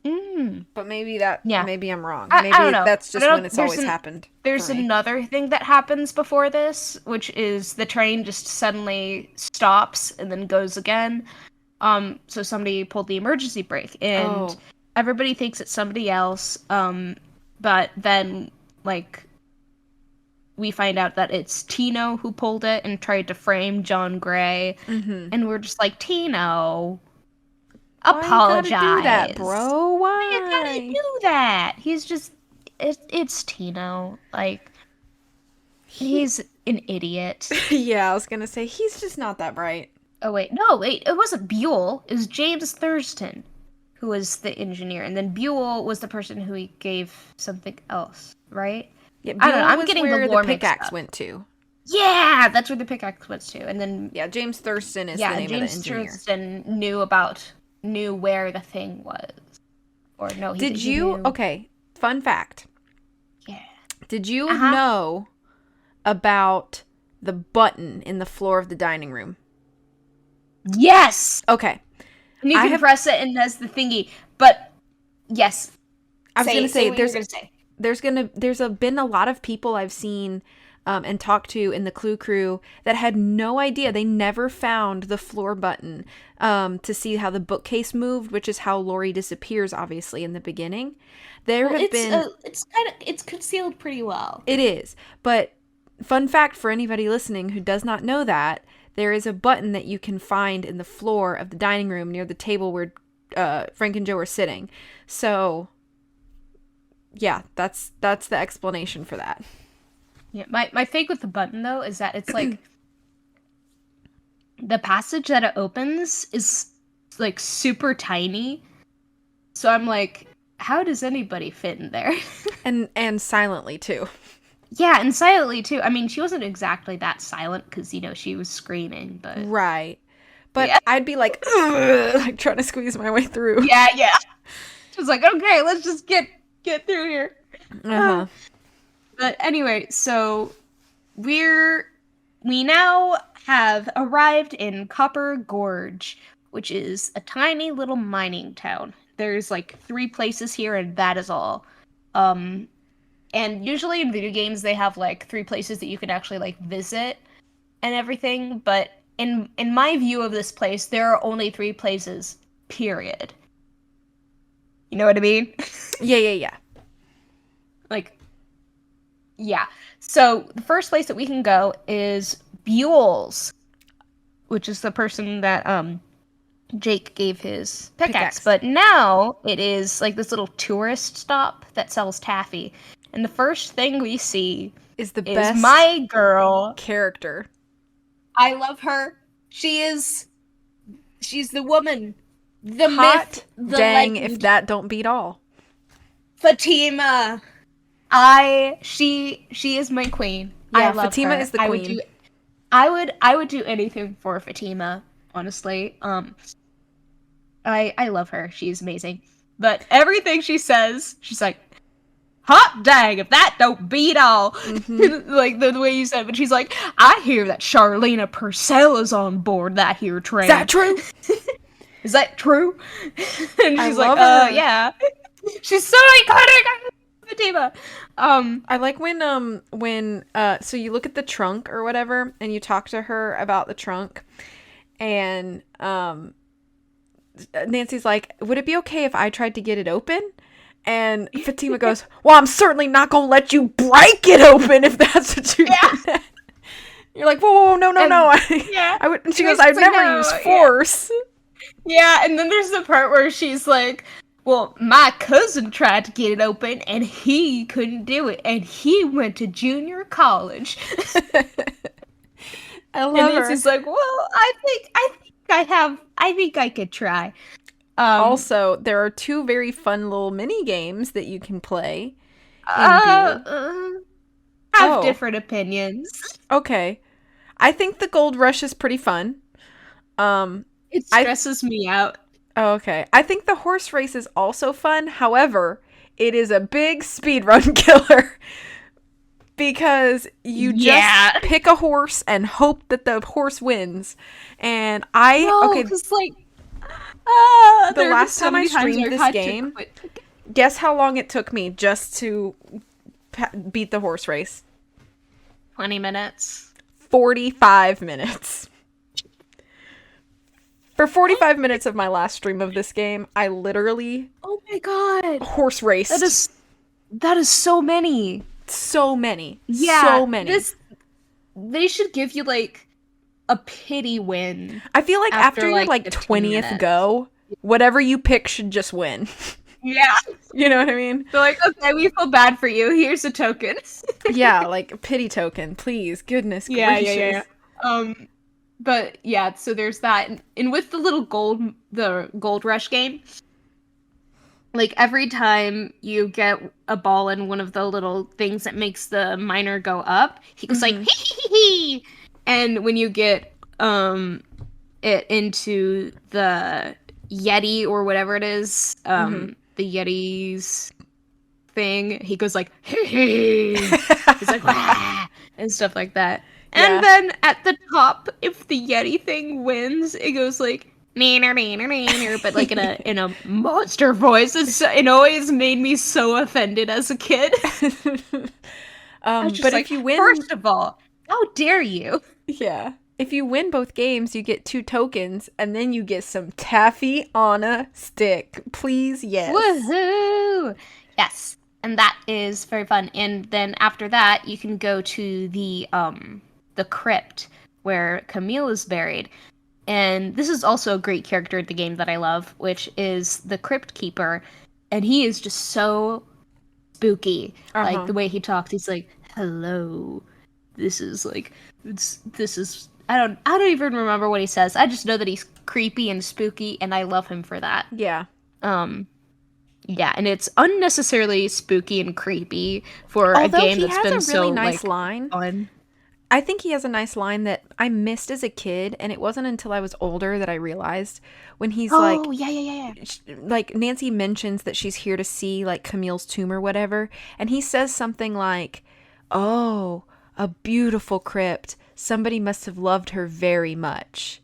Mm. But maybe I'm wrong. Maybe I don't know. that's just when it's always happened. There's another thing that happens before this, which is the train just suddenly stops and then goes again. So somebody pulled the emergency brake, and everybody thinks it's somebody else. But then, like, we find out that it's Tino who pulled it and tried to frame John Gray. Mm-hmm. And we're just like, Tino, apologize. Why you gotta do that, bro? Why? Why you gotta do that? He's just, it's Tino. Like, he's an idiot. Yeah, I was gonna say, he's just not that bright. Oh, wait. No, wait. It wasn't Buell. It was James Thurston who was the engineer. And then Buell was the person who he gave something else, right? Yeah, I don't know. I'm was getting where the lore pickaxe went to. Yeah, that's where the pickaxe went to. And then James Thurston is the name of the engineer. James Thurston knew where the thing was. Or no, he did you? Knew. Okay, fun fact. Yeah. Did you know about the button in the floor of the dining room? Yes. Okay. And you can press it and has the thingy. But yes. I was gonna say there's been a lot of people I've seen and talked to in the Clue Crew that had no idea. They never found the floor button to see how the bookcase moved, which is how Laurie disappears, obviously, in the beginning. It's concealed pretty well. It is, but fun fact for anybody listening who does not know that, there is a button that you can find in the floor of the dining room near the table where Frank and Joe are sitting. So, yeah, that's the explanation for that. Yeah, my thing with the button, though, is that it's like the passage that it opens is like super tiny. So I'm like, how does anybody fit in there? and silently too. Yeah, and silently too. I mean, she wasn't exactly that silent because, she was screaming, but... Right. But yeah. I'd be like, like trying to squeeze my way through. Yeah. She was like, okay, let's just get through here. Uh-huh. But anyway, so we now have arrived in Copper Gorge, which is a tiny little mining town. There's like 3 places here, and that is all. And usually in video games, they have, like, 3 places that you can actually, like, visit and everything. But in my view of this place, there are only 3 places, period. You know what I mean? Yeah. Like, yeah. So the first place that we can go is Buell's, which is the person that, Jake gave his pickaxe. But now it is, like, this little tourist stop that sells taffy. And the first thing we see is best my girl character. I love her. She's the woman, the hot myth, the dang legend. If that don't beat all. Fatima. She is my queen. Yeah, I love Fatima her. is the queen. I would do anything for Fatima, honestly. I love her. She's amazing. But everything she says, she's like, hot dang, if that don't beat all. Mm-hmm. Like the way you said, but she's like, I hear that Charlena Purcell is on board that here Is that train. true? Is that true? And I she's like, love her. yeah. She's so iconic. I love Fatima. I like when so you look at the trunk or whatever and you talk to her about the trunk and Nancy's like, "Would it be okay if I tried to get it open?" And Fatima goes, "Well, I'm certainly not going to let you break it open if that's what you Yeah. You're like, "Whoa, no, no, And, no." yeah. I would and she goes, She's "I've like, never no, used yeah. force." Yeah, and then there's the part where she's like, well, my cousin tried to get it open and he couldn't do it, and he went to junior college. I And love her. Nancy's like, well, I think I could try. Also, there are two very fun little mini games that you can play in Uh, Buell. uh, have Oh, different opinions. okay. I think the Gold Rush is pretty fun. Um, It I stresses me out. oh, okay. I think the horse race is also fun. However, it is a big speed run killer because you just Yeah. pick a horse and hope that the horse wins. And I No, okay, because like, the there have been last so time I many times streamed where I've this had to game, quit. guess how long it took me just to beat the horse race? 20 minutes. 45 minutes. For 45 minutes of my last stream of this game, I literally Oh my god. horse raced. That is so many. So many. Yeah. So many. They should give you like a pity win. I feel like after your like 15 20th minutes. go, whatever you pick should just win. Yeah. You know what I mean? They're like, okay, we feel bad for you. Here's a token. Yeah, like a pity token, please. Goodness gracious. But yeah, so there's that. And with the gold rush game, like every time you get a ball in one of the little things that makes the miner go up, he goes like hee hee hee. And when you get it into the Yeti or whatever it is, the Yeti's thing, he goes like hee hee. He's like wah, and stuff like that. Yeah. And then at the top, if the Yeti thing wins, it goes like neener, neener, neener, but like in a monster voice. It always made me so offended as a kid. I was just But like, if you win, first of all, how dare you? yeah. If you win both games, you get 2 tokens, and then you get some taffy on a stick. Please, yes. Woohoo! Yes, and that is very fun. And then after that, you can go to the crypt where Camille is buried. And this is also a great character in the game that I love, which is the Crypt Keeper. And he is just so spooky. Like the way he talks, he's like, "Hello, this is like, this is." I don't even remember what he says. I just know that he's creepy and spooky, and I love him for that. Yeah. Yeah, and it's unnecessarily spooky and creepy for Although a game he that's has been a really so nice like line. fun. I think he has a nice line that I missed as a kid, and it wasn't until I was older that I realized when he's like, yeah. like Nancy mentions that she's here to see like Camille's tomb or whatever, and he says something like, "Oh, a beautiful crypt. Somebody must have loved her very much."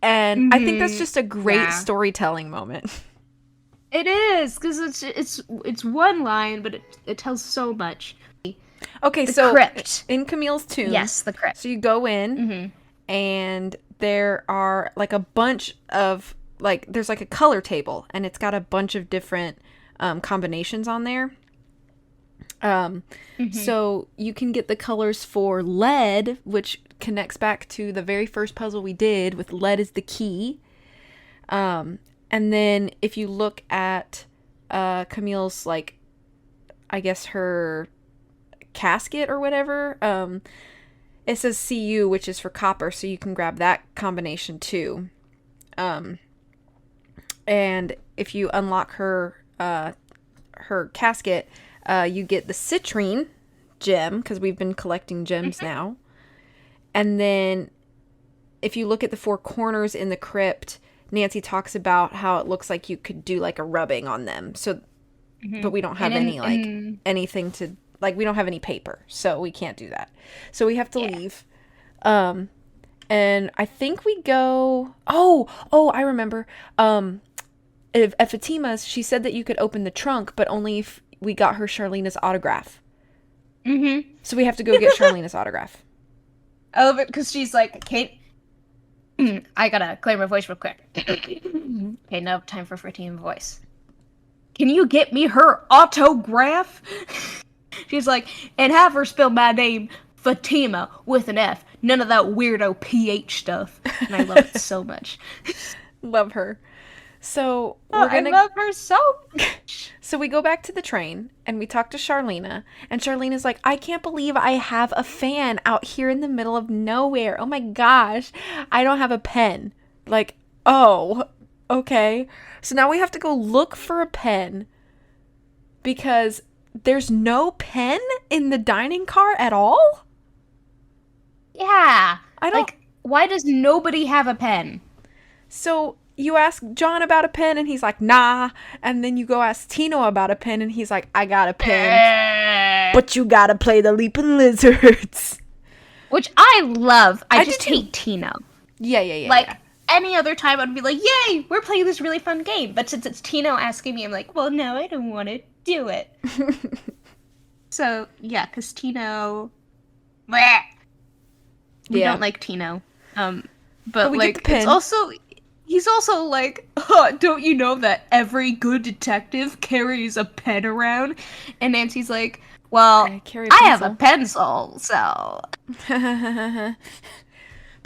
And I think that's just a great storytelling moment. It is, because it's one line, but it tells so much. Okay, The so crypt. in Camille's tomb, Yes, the crypt. so you go in, and there are like a bunch of like there's like a color table, and it's got a bunch of different combinations on there. So you can get the colors for lead, which connects back to the very first puzzle we did with lead is the key. And then if you look at Camille's, like, I guess her casket or whatever, it says CU, which is for copper, so you can grab that combination too. And if you unlock her casket, you get the citrine gem, because we've been collecting gems now. And then if you look at the 4 corners in the crypt, Nancy talks about how it looks like you could do like a rubbing on them. So but we don't have And any like anything to like we don't have any paper, so we can't do that. So we have to yeah. leave. Um and I think we go oh, I remember. If at Fatima's, she said that you could open the trunk, but only if we got her Charlena's autograph. Mm-hmm. So we have to go get Charlena's autograph. I love it because she's like, Kate, I gotta clear my voice real quick. Okay, now time for Fatima voice. Can you get me her autograph? She's like, and have her spell my name, Fatima, with an F. None of that weirdo PH stuff. And I love it so much. Love her. So Oh, I love her so much. So we go back to the train and we talk to Charlena, and Charlena's like, I can't believe I have a fan out here in the middle of nowhere. Oh my gosh, I don't have a pen. Like, oh, okay. So now we have to go look for a pen because there's no pen in the dining car at all? Yeah. I don't. Like, why does nobody have a pen? So you ask John about a pen and he's like, nah. And then you go ask Tino about a pen and he's like, I got a pen. But you gotta play the Leaping Lizards. Which I love. I just do too. hate Tino. Yeah. Like, yeah. any other time I'd be like, yay, we're playing this really fun game. But since it's Tino asking me, I'm like, well, no, I don't want to do it. So, yeah, because Tino... Bleh. We don't like Tino. But we like, it's also... He's also like, don't you know that every good detective carries a pen around? And Nancy's like, well, I have a pencil, so... But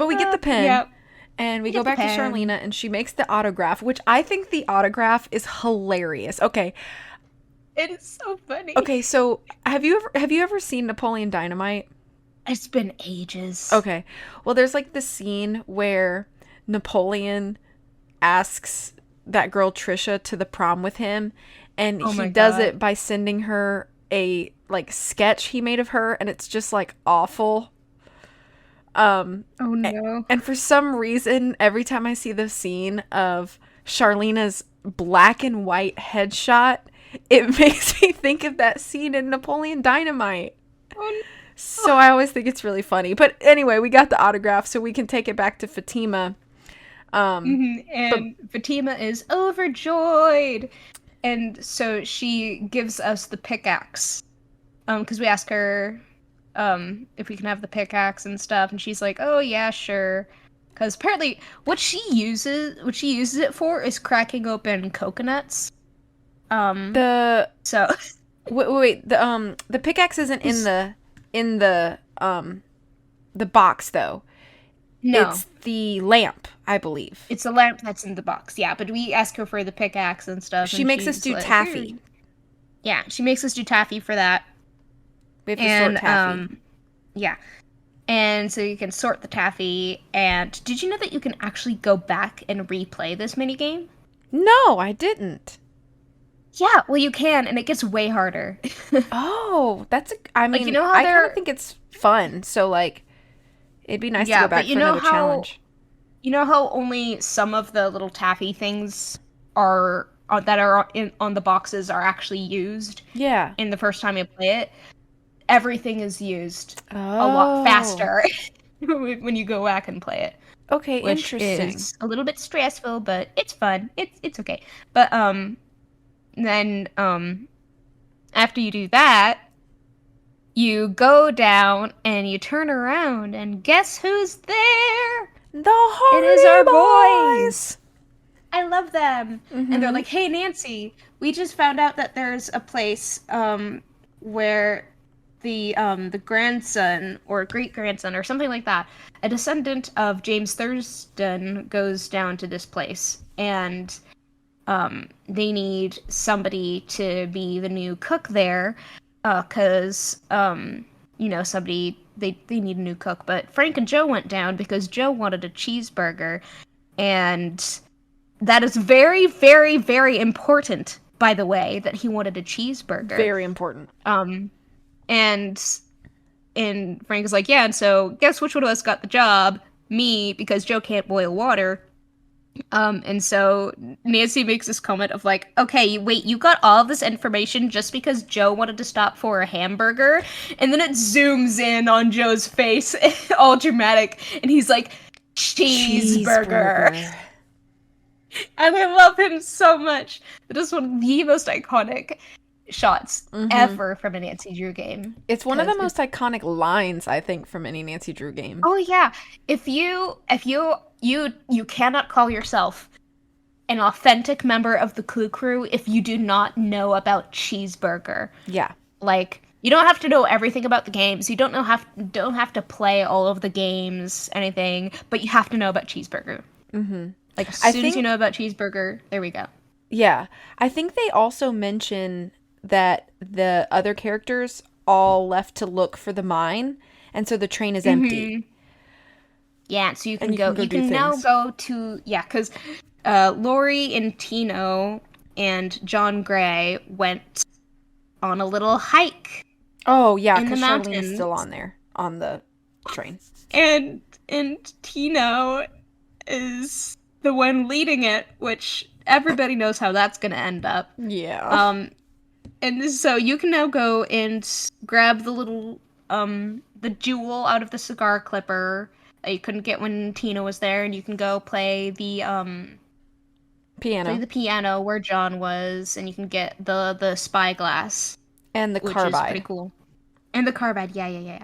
we get the pen. Yep. And we go back to Charlena, and she makes the autograph, which I think the autograph is hilarious. Okay. It is so funny. Okay, so have you ever seen Napoleon Dynamite? It's been ages. Okay. Well, there's like the scene where Napoleon asks that girl Trisha to the prom with him, and he does it by sending her a like sketch he made of her, and it's just like awful. Oh no. And for some reason, every time I see the scene of Charlena's black and white headshot, it makes me think of that scene in Napoleon Dynamite. Oh, no. So I always think it's really funny. But anyway, we got the autograph, so we can take it back to Fatima. And Fatima is overjoyed. And so she gives us the pickaxe. Because we ask her if we can have the pickaxe and stuff, and she's like, "Oh yeah, sure." Because apparently, what she uses it for is cracking open coconuts. Wait, the pickaxe isn't in the box though. No, it's the lamp, I believe. It's the lamp that's in the box. Yeah, but we ask her for the pickaxe and stuff. She makes us do like, taffy. Yeah, she makes us do taffy for that. We have to sort taffy. Yeah. And so you can sort the taffy. And did you know that you can actually go back and replay this minigame? No, I didn't. Yeah, well, you can, and it gets way harder. Oh, I mean, like, you know how I kind of think it's fun. So, like, it'd be nice to go back for another challenge. You know how only some of the little taffy things are that are on the boxes are actually used? Yeah. In the first time you play it? Everything is used a lot faster when you go back and play it. Okay, which interesting. Is a little bit stressful, but it's fun. It's okay. But then after you do that, you go down and you turn around and guess who's there? The Hardy It is our Boys. I love them. Mm-hmm. And they're like, "Hey Nancy, we just found out that there's a place where the grandson or great-grandson or something like that, a descendant of James Thurston goes down to this place, and they need somebody to be the new cook there, because somebody they need a new cook. But Frank and Joe went down because Joe wanted a cheeseburger, and that is very, very, very important, by the way, that he wanted a cheeseburger. Very important. And Frank is like, yeah, and so guess which one of us got the job? Me, because Joe can't boil water. And so Nancy makes this comment of like, okay, wait, you got all of this information just because Joe wanted to stop for a hamburger? And then it zooms in on Joe's face, all dramatic, and he's like, cheeseburger. Cheeseburger. And I love him so much. It is one of the most iconic shots ever from a Nancy Drew game. It's one of the 'Cause most iconic lines, I think, from any Nancy Drew game. oh yeah, if you cannot call yourself an authentic member of the Clue Crew if you do not know about Cheeseburger. Yeah. Like, you don't have to know everything about the games. You don't have to play all of the games, anything, but you have to know about Cheeseburger. Mm-hmm. Like, as soon as you know about Cheeseburger, there we go. Yeah. I think they also mention that the other characters all left to look for the mine, and so the train is empty. Yeah, so you can you go. can go You do can now things. go to because Lori and Tino and John Gray went on a little hike Oh, yeah, in the because Charlene is still mountains, on there, on the train. and Tino is the one leading it, which everybody knows how that's going to end up. Yeah. And so you can now go and grab the little the jewel out of the cigar clipper that you couldn't get when Tina was there, and you can go play Piano. the piano where John was, and you can get the spyglass, And the which is pretty carbide. cool. And the carbide, yeah.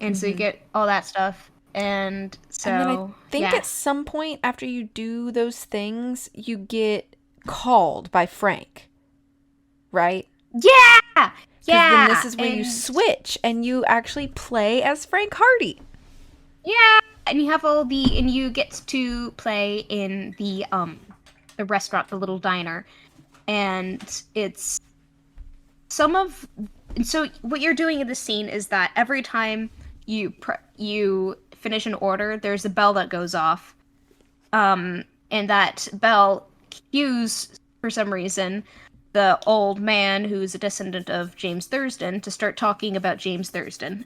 And so you get all that stuff. And And then I so think yeah. at some point after you do those things, you get called by Frank, right? Yeah! Because then this Yeah! is where you And switch and you actually play as Frank Hardy. yeah, and you have and you get to play in the restaurant, the little diner. And it's some of and so what you're doing in the scene is that every time you finish an order, there's a bell that goes off. And that bell cues, for some reason, the old man who's a descendant of James Thurston to start talking about James Thurston.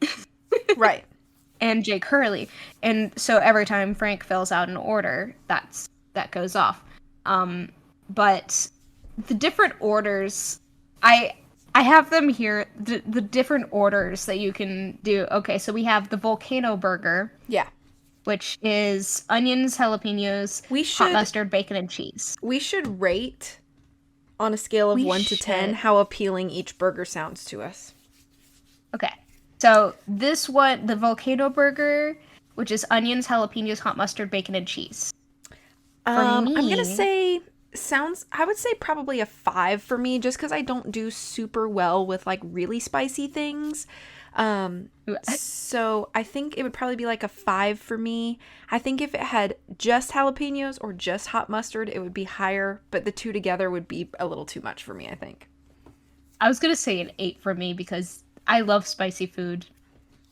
Right. And Jake Hurley. And so every time Frank fills out an order, that goes off. But the different orders, I have them here. The different orders that you can do. Okay, so we have the volcano burger, Yeah. which is onions, jalapenos, We hot should mustard, bacon, and cheese. we should rate on a scale of We 1 to 10 should. how appealing each burger sounds to us. Okay, so this one, the volcano burger, which is onions, jalapenos, hot mustard, bacon, and cheese. For I'm gonna me, say I would say probably a 5 for me, just because I don't do super well with like really spicy things. So I think it would probably be like a 5 for me. I think if it had just jalapenos or just hot mustard, it would be higher, but the two together would be a little too much for me, I think. I was gonna say an 8 for me because I love spicy food.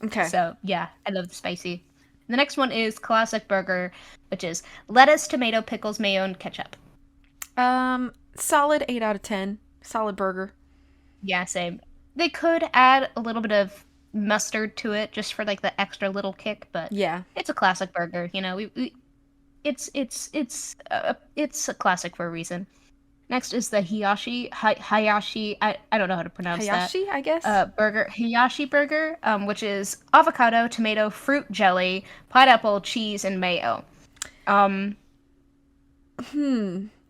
Okay. So yeah, I love the spicy. The next one is classic burger, which is lettuce, tomato, pickles, mayo, and ketchup. Solid 8 out of 10. Solid burger. Yeah, same. They could add a little bit of mustard to it just for like the extra little kick, but Yeah. it's a classic burger. You know, it's a classic for a reason. Next is the Hayashi. I don't know how to pronounce that. Hayashi, I guess. Burger Hayashi burger, which is avocado, tomato, fruit jelly, pineapple, cheese, and mayo.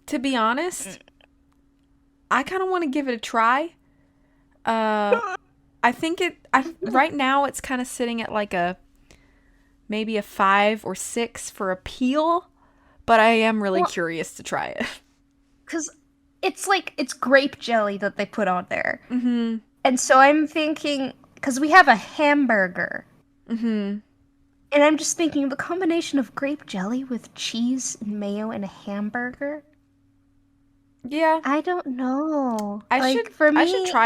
To be honest, I kind of want to give it a try. I think right now it's kind of sitting at like maybe a 5 or 6 for appeal, but I am really curious to try it. Because it's grape jelly that they put on there. Mm-hmm. And so I'm thinking, because we have a hamburger. Mm-hmm. And I'm just thinking the combination of grape jelly with cheese and mayo and a hamburger. Yeah. I don't know. I should try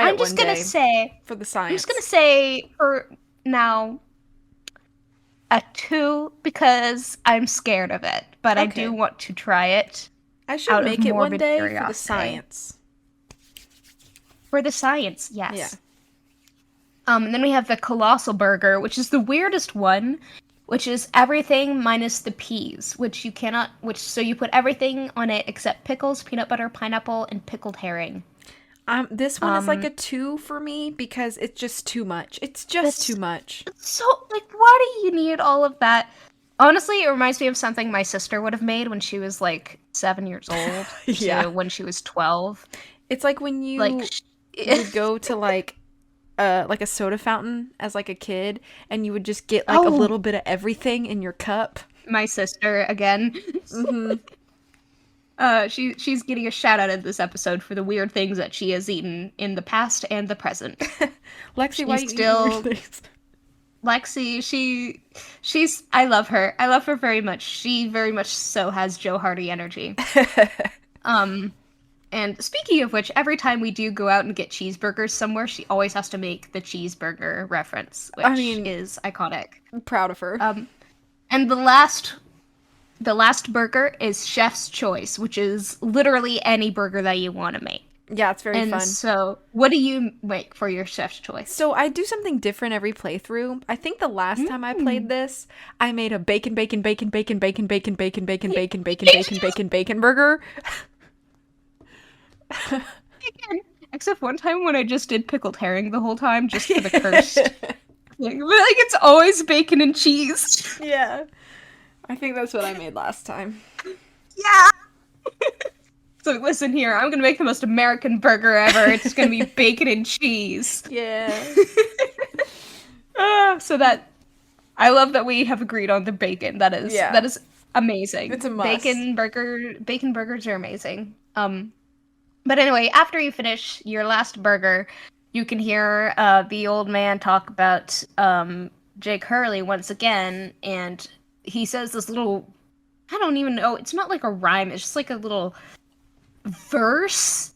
it I'm just one gonna day say for the science. I'm just gonna say for now a 2 because I'm scared of it, but I do want to try it. I should out of make it one morbid day for the curiosity. science. For the science, yes. Yeah. And then we have the colossal burger, which is the weirdest one which is everything minus the peas, which you cannot, which, so you put everything on it except pickles, peanut butter, pineapple, and pickled herring. This one is like Um, a 2 for me because it's just too much. It's just too that's much. so, like, why do you need all of that? Honestly, it reminds me of something my sister would have made when she was like 7 years old Yeah. to when she was 12. It's like when Like, you would go to like a soda fountain as like a kid and you would just get like a oh, little bit of everything in your cup. my sister again. Mhm. She's getting a shout out in this episode for the weird things that she has eaten in the past and the present. Lexi, why are She's you eating weird still things? Lexi. She's I love her. I love her very much. She very much so has Joe Hardy energy. Um, and speaking of which, every time we do go out and get cheeseburgers somewhere, she always has to make the cheeseburger reference, I which mean, is iconic. I'm proud of her. And the last burger is Chef's Choice, which is literally any burger that you want to make. Yeah, it's very And fun. so, what do you make for your Chef's Choice? So I do something different every playthrough. I think the last time I played Mm. this, I made a bacon, bacon, bacon, bacon, bacon, bacon, bacon, bacon, bacon, bacon, bacon, bacon, bacon burger. Again, except one time when I just did pickled herring the whole time, just for the cursed thing. But like, it's always bacon and cheese. Yeah. I think that's what I made last time. Yeah. So listen here, I'm gonna make the most American burger ever. It's gonna be bacon and cheese. Yeah. So that I love that we have agreed on the bacon. Yeah. That is amazing. It's a must. Bacon burgers are amazing. But anyway, after you finish your last burger, you can hear the old man talk about Jake Hurley once again, and he says this little, I don't even know, it's not like a rhyme, it's just like a little verse.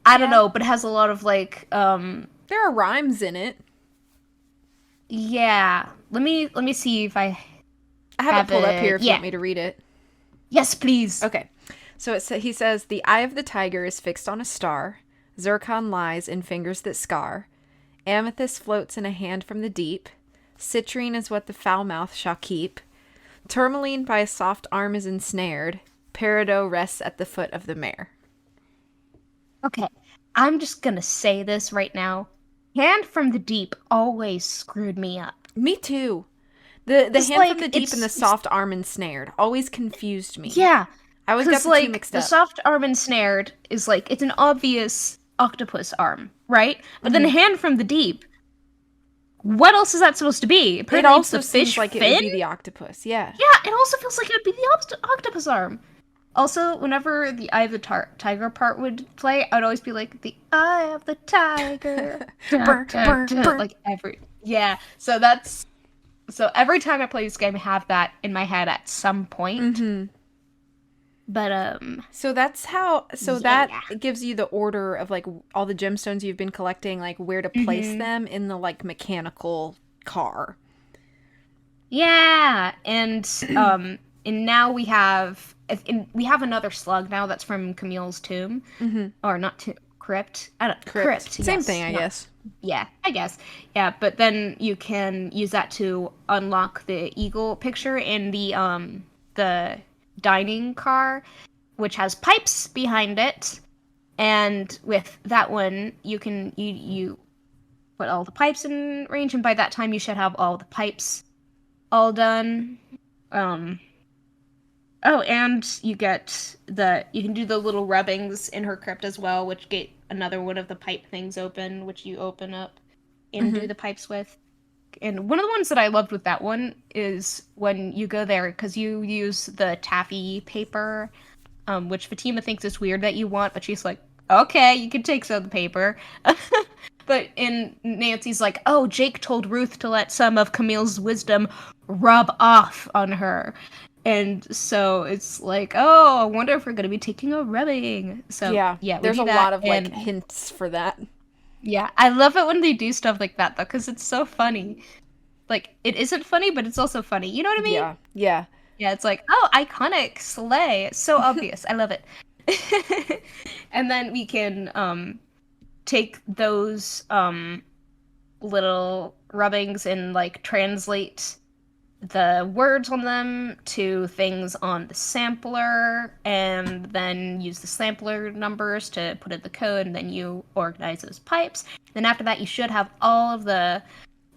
I don't Yeah. know, but it has a lot of like There are rhymes in it. yeah. Let me see if I I have it pulled up here if you yeah. want me to read it. Yes, please. Okay. So he says, "The eye of the tiger is fixed on a star. Zircon lies in fingers that scar. Amethyst floats in a hand from the deep. Citrine is what the foul mouth shall keep. Tourmaline by a soft arm is ensnared. Peridot rests at the foot of the mare." Okay. I'm just gonna say this right now. Hand from the deep always screwed me up. Me too. The It's hand from like the deep and the soft arm ensnared always confused me. yeah, I always got because the two like mixed the up. soft arm ensnared is like it's an obvious octopus arm, right? But then hand from the deep, what else is that supposed to be? It Apparently, it's also the seems fish like it fin. would be the octopus. Yeah. Yeah, it also feels like it would be the octopus arm. Also, whenever the Eye of the Tiger part would play, I'd always be like, the Eye of the Tiger. Brr, brr, brr. Like yeah. So every time I play this game, I have that in my head at some point. Mm-hmm. But So that's how. So yeah. that gives you the order of like all the gemstones you've been collecting, like where to place them in the like mechanical car. Yeah, and now we have another slug now that's from Camille's tomb, or not tomb, crypt. I don't crypt. Same Yes, thing, I guess. Yeah, I guess. Yeah, but then you can use that to unlock the eagle picture in the dining car, which has pipes behind it, and with that one you put all the pipes in range, and by that time you should have all the pipes all done. Oh, and you can do the little rubbings in her crypt as well, which get another one of the pipe things open, which you open up and do the pipes with. And one of the ones that I loved with that one is when you go there, because you use the taffy paper, which Fatima thinks is weird that you want, but she's like, okay, you can take some of the paper. But Nancy's like, oh, Jake told Ruth to let some of Camille's wisdom rub off on her. And so it's like, oh, I wonder if we're going to be taking a rubbing. So, Yeah. we There's do a that, lot of like and hints for that. yeah, I love it when they do stuff like that, though, because it's so funny. Like, it isn't funny, but it's also funny. You know what I mean? Yeah. Yeah. Yeah, it's like, oh, iconic, slay. It's so obvious. I love it. And then we can take those little rubbings and like translate the words on them to things on the sampler, and then use the sampler numbers to put in the code, and then you organize those pipes. Then after that, you should have all of the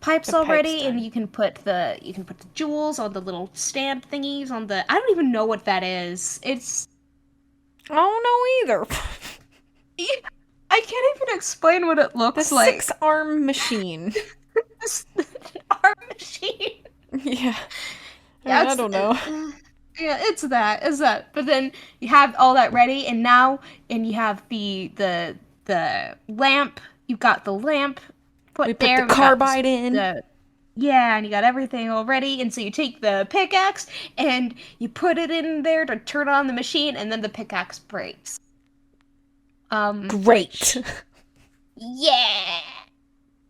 pipes The pipes already, and done. you can put the jewels on the little stand thingies on the. I don't even know what that is. It's I don't know either. I can't even explain what it The looks like. 6-arm machine. This art machine. Yeah. Yeah, I don't know. yeah, it's that. It's that. But then you have all that ready, and now you have the lamp. You've got the lamp We put put the there. We got carbide in. the yeah, and you got everything all ready. And so you take the pickaxe and you put it in there to turn on the machine, and then the pickaxe breaks. Great. Yeah,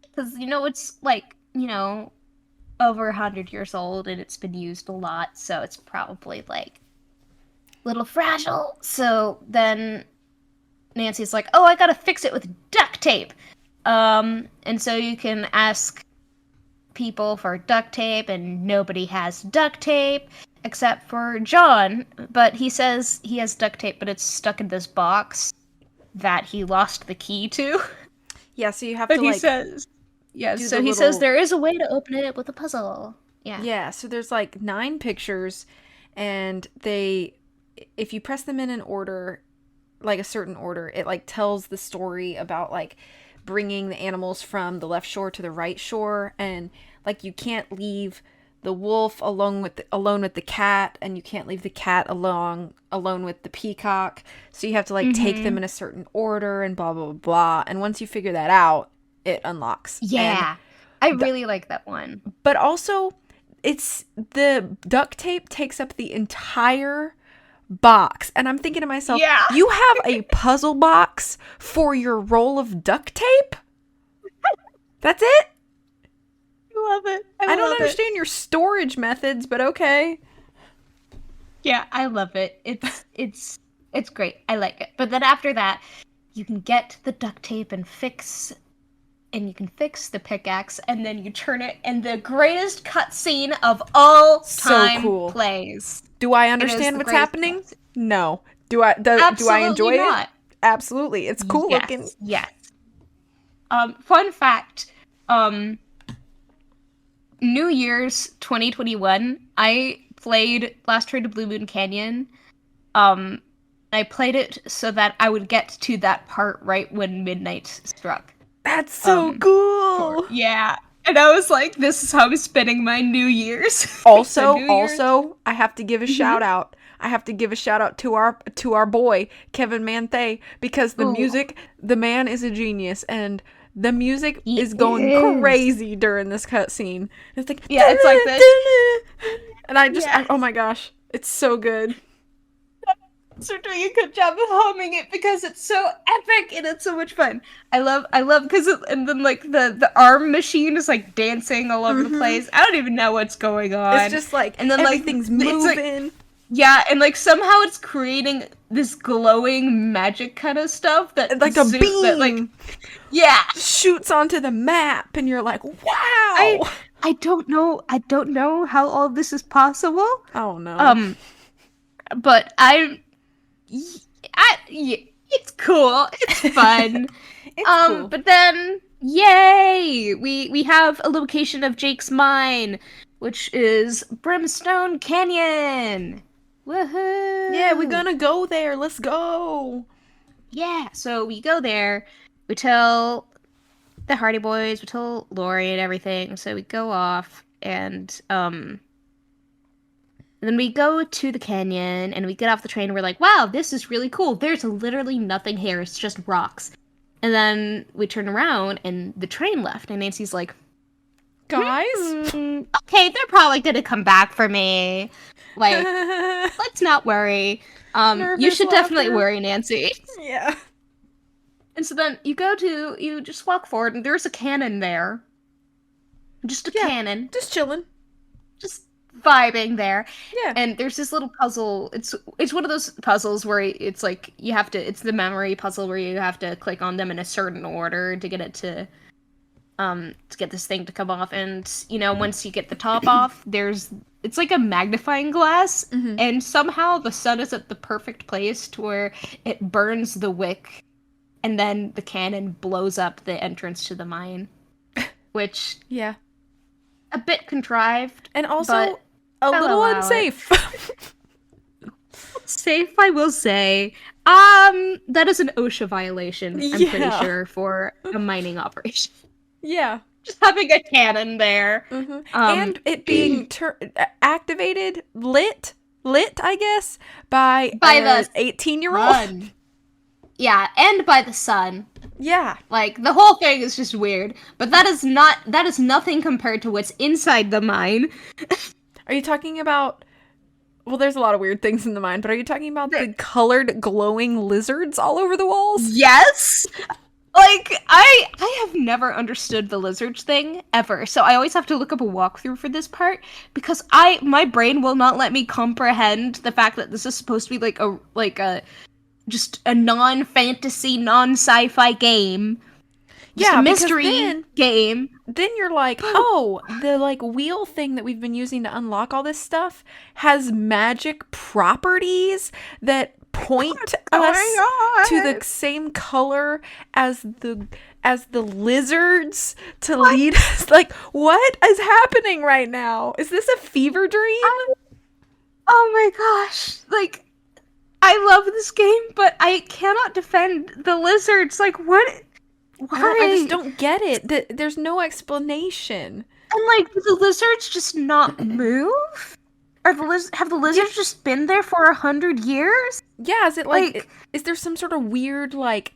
because it's like over 100 years old and it's been used a lot, so it's probably like a little fragile. So then Nancy's like, "Oh, I gotta fix it with duct tape." And so you can ask people for duct tape, and nobody has duct tape except for John. But he says he has duct tape, but it's stuck in this box that he lost the key to. Yeah, so you have But to he like says, yeah. do So the he says little. there is a way to open it with a puzzle. Yeah. Yeah, so there's like 9 pictures, and if you press them in an order, like a certain order, it like tells the story about like bringing the animals from the left shore to the right shore, and like you can't leave the wolf alone with the cat, and you can't leave the cat alone with the peacock. So you have to like take them Mm-hmm. in a certain order and blah blah blah blah. And once you figure that out, it unlocks. And Yeah. I the, really like that one. but also it's the duct tape takes up the entire box, and I'm thinking to myself, Yeah. you have a puzzle box for your roll of duct tape? That's it? I love it. I I don't love it. understand your storage methods, but okay. Yeah, I love it. It's great. I like it. But then after that, you can get the duct tape and you can fix the pickaxe, and then you turn it, and the greatest cutscene of all So time cool. plays. Do I It is understand the what's greatest happening? cutscene. No. Do I Absolutely enjoy it? not. Absolutely. It's cool looking. Yes, yes. Fun fact. New Year's 2021, I played Last Train to Blue Moon Canyon. Um, I played it so that I would get to that part right when midnight struck. That's so Um, cool. yeah. And I was like, this is how I'm spending my New Year's. So Also, New Year's. also, I have to give a Mhm. shout out. I have to give a shout out to our boy Kevin Manthe, because Ooh, the man is a genius, and the music he is going is. crazy during this cutscene. It's like Yeah, it's like this. and Yeah. oh my gosh, it's so good. So doing a good job of humming it because it's so epic and it's so much fun. I love because and then like the arm machine is like dancing all over the Hmm. place. I don't even know what's going It's on. just like And then like everything's it's like moving. yeah, and like somehow it's creating this glowing magic kind of stuff that And like a that like beam yeah. shoots onto the map, and you're like, I wow. I don't know how all this is possible. Oh no. Um, but it's cool. It's fun. It's cool. But then, yay! We have a location of Jake's mine, which is Brimstone Canyon. Woohoo! Yeah, we're gonna go there. Let's go. Yeah. So we go there. We tell the Hardy Boys. We tell Lori and everything. So we go off, and then we go to the canyon, and we get off the train. And we're like, "Wow, this is really cool. There's literally nothing here. It's just rocks." And then we turn around, and the train left. And Nancy's like, Guys? okay, they're probably gonna come back for me. Like, let's not worry. You Nervous should definitely laughter. worry, Nancy. Yeah. And so then you just walk forward, and there's a cannon there. Just a Yeah. cannon. Just chilling. Just vibing there. Yeah. And there's this little puzzle. It's one of those puzzles where it's like it's the memory puzzle where you have to click on them in a certain order to get it to to get this thing to come off. And once you get the top off, it's like a magnifying glass, Mm-hmm. and somehow the sun is at the perfect place to where it burns the wick, and then the cannon blows up the entrance to the mine, which Yeah. a bit contrived, And also but a I'll little allow unsafe. safe, I will say. That is an OSHA violation, I'm pretty Yeah. sure, for a mining operation. Yeah. Just having a cannon there. Mm-hmm. Um, And it being activated, lit, I guess, by by an the 18-year-old. sun. Yeah, and by the sun. Yeah. Like, the whole thing is just weird. But that is nothing compared to what's inside the mine. Are you talking about... Well, there's a lot of weird things in the mine, but are you talking about the colored glowing lizards all over the walls? Yes! Like, I have never understood the lizards thing, ever. So I always have to look up a walkthrough for this part, because my brain will not let me comprehend the fact that this is supposed to be like a just a non-fantasy, non-sci-fi game. Just Yeah, a because mystery game. then you're like, oh, the like wheel thing that we've been using to unlock all this stuff has magic properties that point us to the same color as the lizards to lead us. Like, what is happening right now? Is this a fever dream? Oh my gosh. Like, I love this game, but I cannot defend the lizards. Like, what? Why? I just don't get it. There's no explanation. And like, do the lizards just not move? Have the lizards just been there for 100 years? Yeah, is it like is there some sort of weird like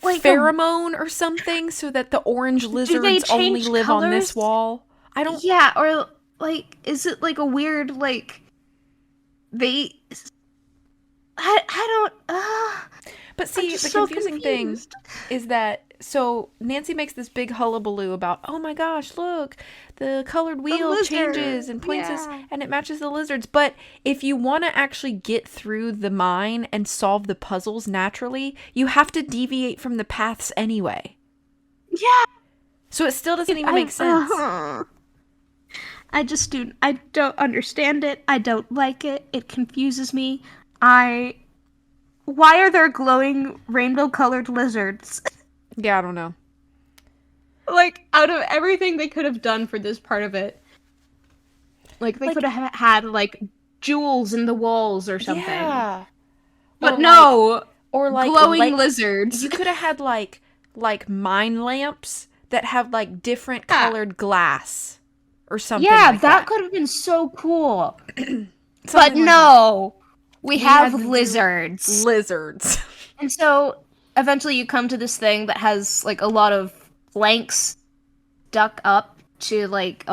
Like pheromone or something so that the orange lizards only live colors? on this wall? I don't... Yeah, or like, is it like a weird like they? I don't. But see, the so confusing thing is that so Nancy makes this big hullabaloo about, oh my gosh, look, the colored wheel changes and points us, and it matches the lizards. But if you want to actually get through the mine and solve the puzzles naturally, you have to deviate from the paths anyway. Yeah. So it still doesn't even make sense. I don't understand it. I don't like it. It confuses me. Why are there glowing rainbow-colored lizards? Yeah, I don't know. Like, out of everything they could have done for this part of it, like, they could have had, like, jewels in the walls or something. Yeah. But no! Or like glowing lizards. You could have had, like mine lamps that have, like, different colored glass. Or something like that. Yeah, that could have been so cool. But no! We have lizards. Lizards. And so, eventually you come to this thing that has, like, a lot of planks stuck up to, like,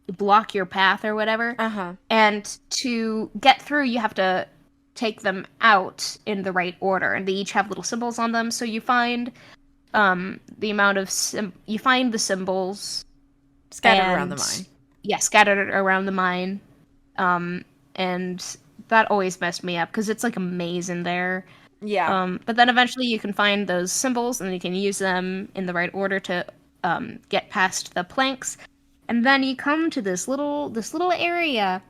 block your path or whatever. Uh-huh. And to get through, you have to take them out in the right order. And they each have little symbols on them. So you find the amount of... you find the symbols... Scattered around the mine. Yeah, scattered around the mine. And that always messed me up, because it's like a maze in there. Yeah. But then eventually you can find those symbols, and you can use them in the right order to get past the planks. And then you come to this little area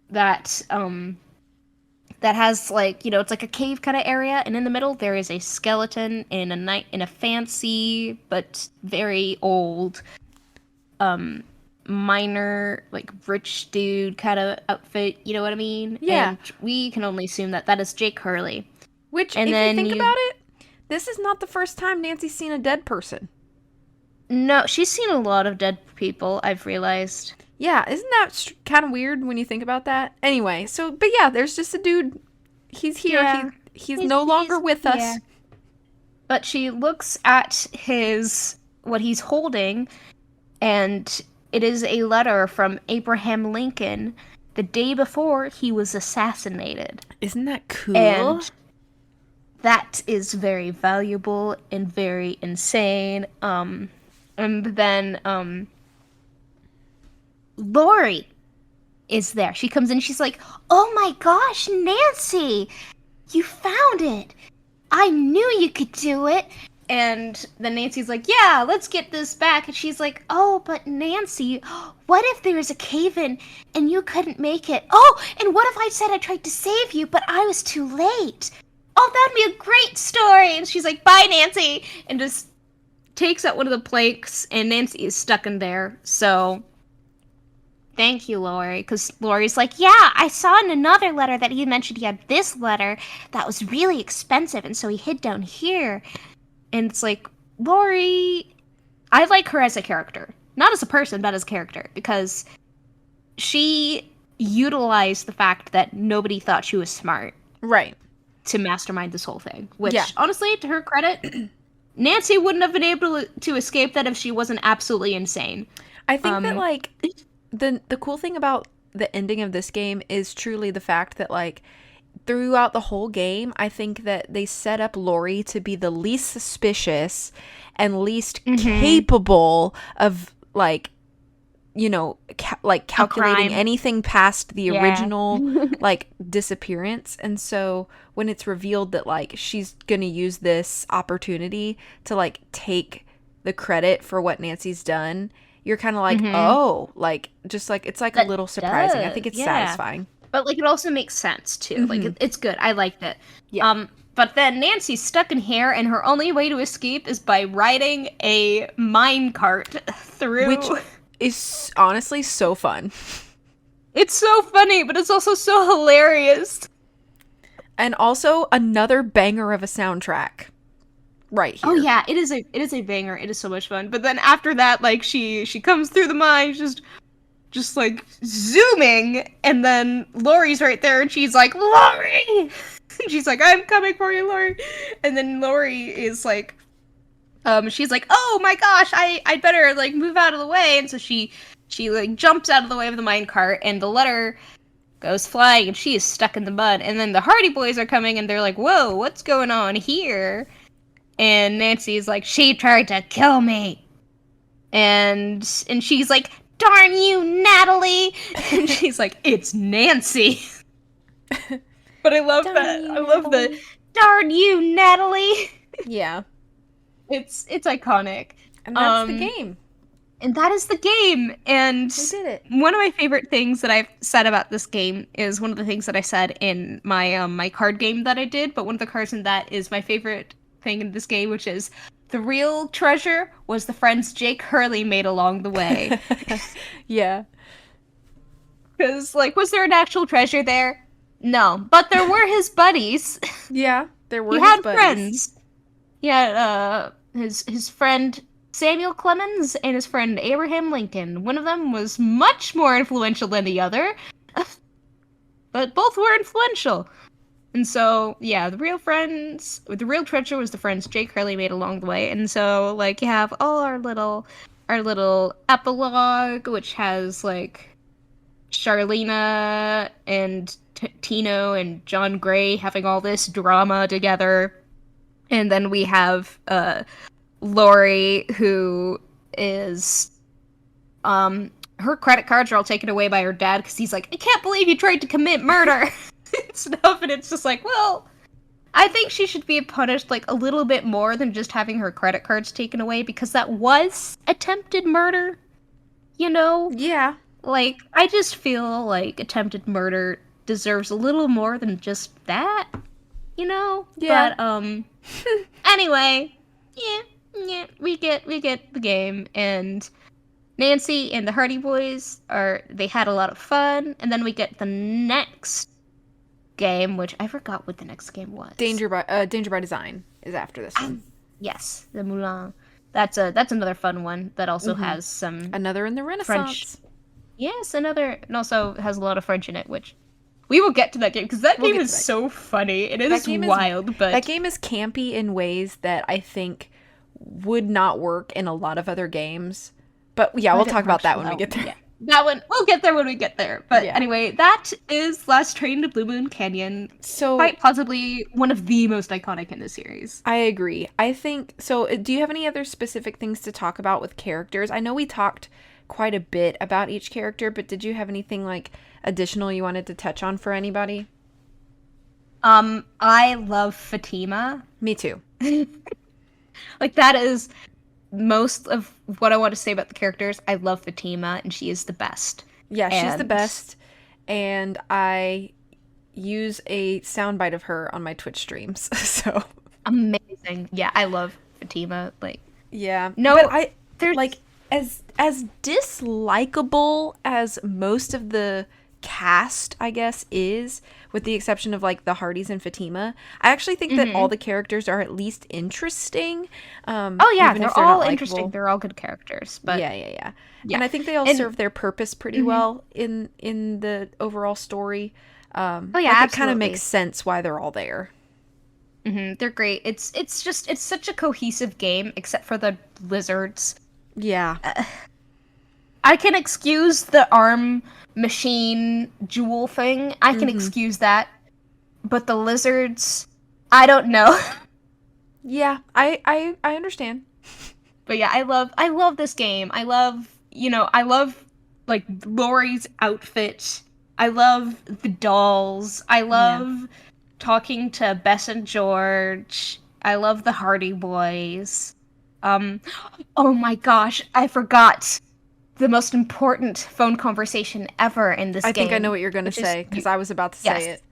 that that has, like, it's like a cave kind of area, and in the middle there is a skeleton in a fancy but very old miner, like, rich dude kind of outfit, you know what I mean? Yeah. And we can only assume that is Jake Hurley. Which, if you think about it, this is not the first time Nancy's seen a dead person. No, she's seen a lot of dead people, I've realized. Yeah, isn't that kind of weird when you think about that? Anyway, but yeah, there's just a dude. He's here. Yeah. He's no longer with us. Yeah. But she looks at what he's holding, and it is a letter from Abraham Lincoln the day before he was assassinated. Isn't that cool? And that is very valuable and very insane. And then Lori is there. She comes in, she's like, "Oh my gosh, Nancy! You found it! I knew you could do it! And then Nancy's like, yeah, let's get this back. And she's like, oh, but Nancy, what if there's a cave-in and you couldn't make it? Oh, and what if I said I tried to save you, but I was too late? Oh, that'd be a great story. And she's like, bye, Nancy. And just takes out one of the planks, and Nancy is stuck in there. So, thank you, Lori. Because Lori's like, yeah, I saw in another letter that he mentioned he had this letter that was really expensive, and so he hid down here. And it's like, Lori, I like her as a character. Not as a person, but as a character. Because she utilized the fact that nobody thought she was smart. Right. To mastermind this whole thing. Which, honestly, to her credit, Nancy wouldn't have been able to escape that if she wasn't absolutely insane. I think that, like, the cool thing about the ending of this game is truly the fact that, like, throughout the whole game, I think that they set up Lori to be the least suspicious and least capable of, like, you know, calculating anything past the original, like, disappearance. And so when it's revealed that, like, she's gonna use this opportunity to, like, take the credit for what Nancy's done, you're kind of like, oh, like, just, like, it's, like, a little surprising. I think it's satisfying. But, like, it also makes sense, too. Like, it's good. I liked it. Yeah. But then Nancy's stuck in here, and her only way to escape is by riding a minecart through... Which is honestly so fun. It's so funny, but it's also so hilarious. And also another banger of a soundtrack. Right here. Oh yeah, it is a banger. It is so much fun. But then after that, like, she comes through the mine, just like zooming, and then Lori's right there, and she's like, Lori! She's like, I'm coming for you, Lori. And then Lori is like, she's like, oh my gosh, I'd better, like, move out of the way. And so she like jumps out of the way of the minecart, and the letter goes flying, and she is stuck in the mud. And then the Hardy Boys are coming, and they're like, whoa, what's going on here? And Nancy's like, she tried to kill me. And she's like, darn you, Natalie! And she's like, it's Nancy. But I love that. I love the, darn you, Natalie! Yeah. It's iconic. And that's the game. And that is the game. And we did it. One of my favorite things that I've said about this game is one of the things that I said in my my card game that I did, but one of the cards in that is my favorite thing in this game, which is the real treasure was the friends Jake Hurley made along the way. Yeah. Because, like, was there an actual treasure there? No. But there were his buddies. Yeah, there were he his had buddies. Friends. He had, his friend Samuel Clemens and his friend Abraham Lincoln. One of them was much more influential than the other. But both were influential. And so, yeah, the real treasure was the friends Jake Hurley made along the way. And so, like, you have all our little epilogue, which has, like, Charlena and Tino and John Gray having all this drama together. And then we have, Lori, who is, her credit cards are all taken away by her dad because he's like, I can't believe you tried to commit murder. Stuff, and it's just like, well, I think she should be punished, like, a little bit more than just having her credit cards taken away, because that was attempted murder, you know? Yeah. Like, I just feel like attempted murder deserves a little more than just that, you know? Yeah. But, anyway, yeah, we get the game, and Nancy and the Hardy Boys they had a lot of fun, and then we get the next game, which I forgot what the next game was. Danger by Design is after this one. Yes, the Moulin. That's another fun one that also has some another in the Renaissance. French. Yes, another, and also has a lot of French in it, which we will get to that game because that game is so funny. It is wild, but that game is campy in ways that I think would not work in a lot of other games. But yeah, we'll talk about that when we get there. Yeah. That one, we'll get there when we get there. But anyway, that is Last Train to Blue Moon Canyon. So quite possibly one of the most iconic in the series. I agree. I think, so do you have any other specific things to talk about with characters? I know we talked quite a bit about each character, but did you have anything, like, additional you wanted to touch on for anybody? I love Fatima. Me too. Like that is most of what I want to say about the characters. I love Fatima, and she is the best. Yeah, she's the And best. And I use a soundbite of her on my Twitch streams. So, amazing. Yeah, I love Fatima. Like, yeah. But no, I there's like as dislikable as most of the cast, I guess, is, with the exception of like the Hardys and Fatima. I actually think that all the characters are at least interesting. oh yeah, Even if they're they're all not interesting. likable. They're all good characters. But Yeah. yeah, And I think they all and serve their purpose pretty well in the overall story. oh yeah, Like it kind of absolutely. makes sense why they're all there. They're great. It's such a cohesive game, except for the lizards. Yeah. I can excuse the arm machine jewel thing. I can excuse that, but the lizards, I don't know. Yeah, I understand. But yeah, I love this game. I love like Lori's outfit. I love the dolls. I Yeah. love talking to Bess and George. I love the Hardy Boys. Um, oh my gosh, I forgot the most important phone conversation ever in this I think I know game, what you're going to which is say because I was about to yes, say it.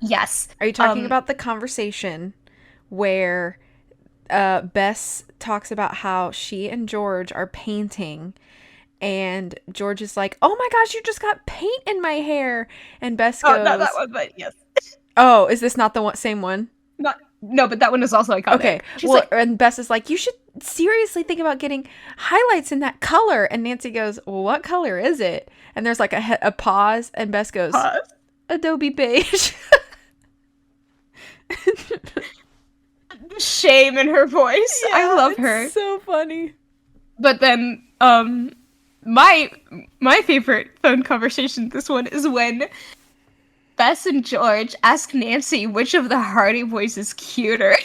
yes. Are you talking about the conversation where Bess talks about how she and George are painting and George is like, "Oh my gosh, you just got paint in my hair." And Bess Oh, not that goes, one, but yes. "Oh, is this not the same one?" Not no, but that one is also iconic. Okay. She's Well, like, and Bess is like, "You should seriously think about getting highlights in that color." And Nancy goes, "Well, what color is it?" And there's like a pause, and Bess goes, pause. "Adobe beige." The shame in her voice. I love her. So funny. But then, my favorite phone conversation this one is when Bess and George ask Nancy which of the Hardy Boys is cuter.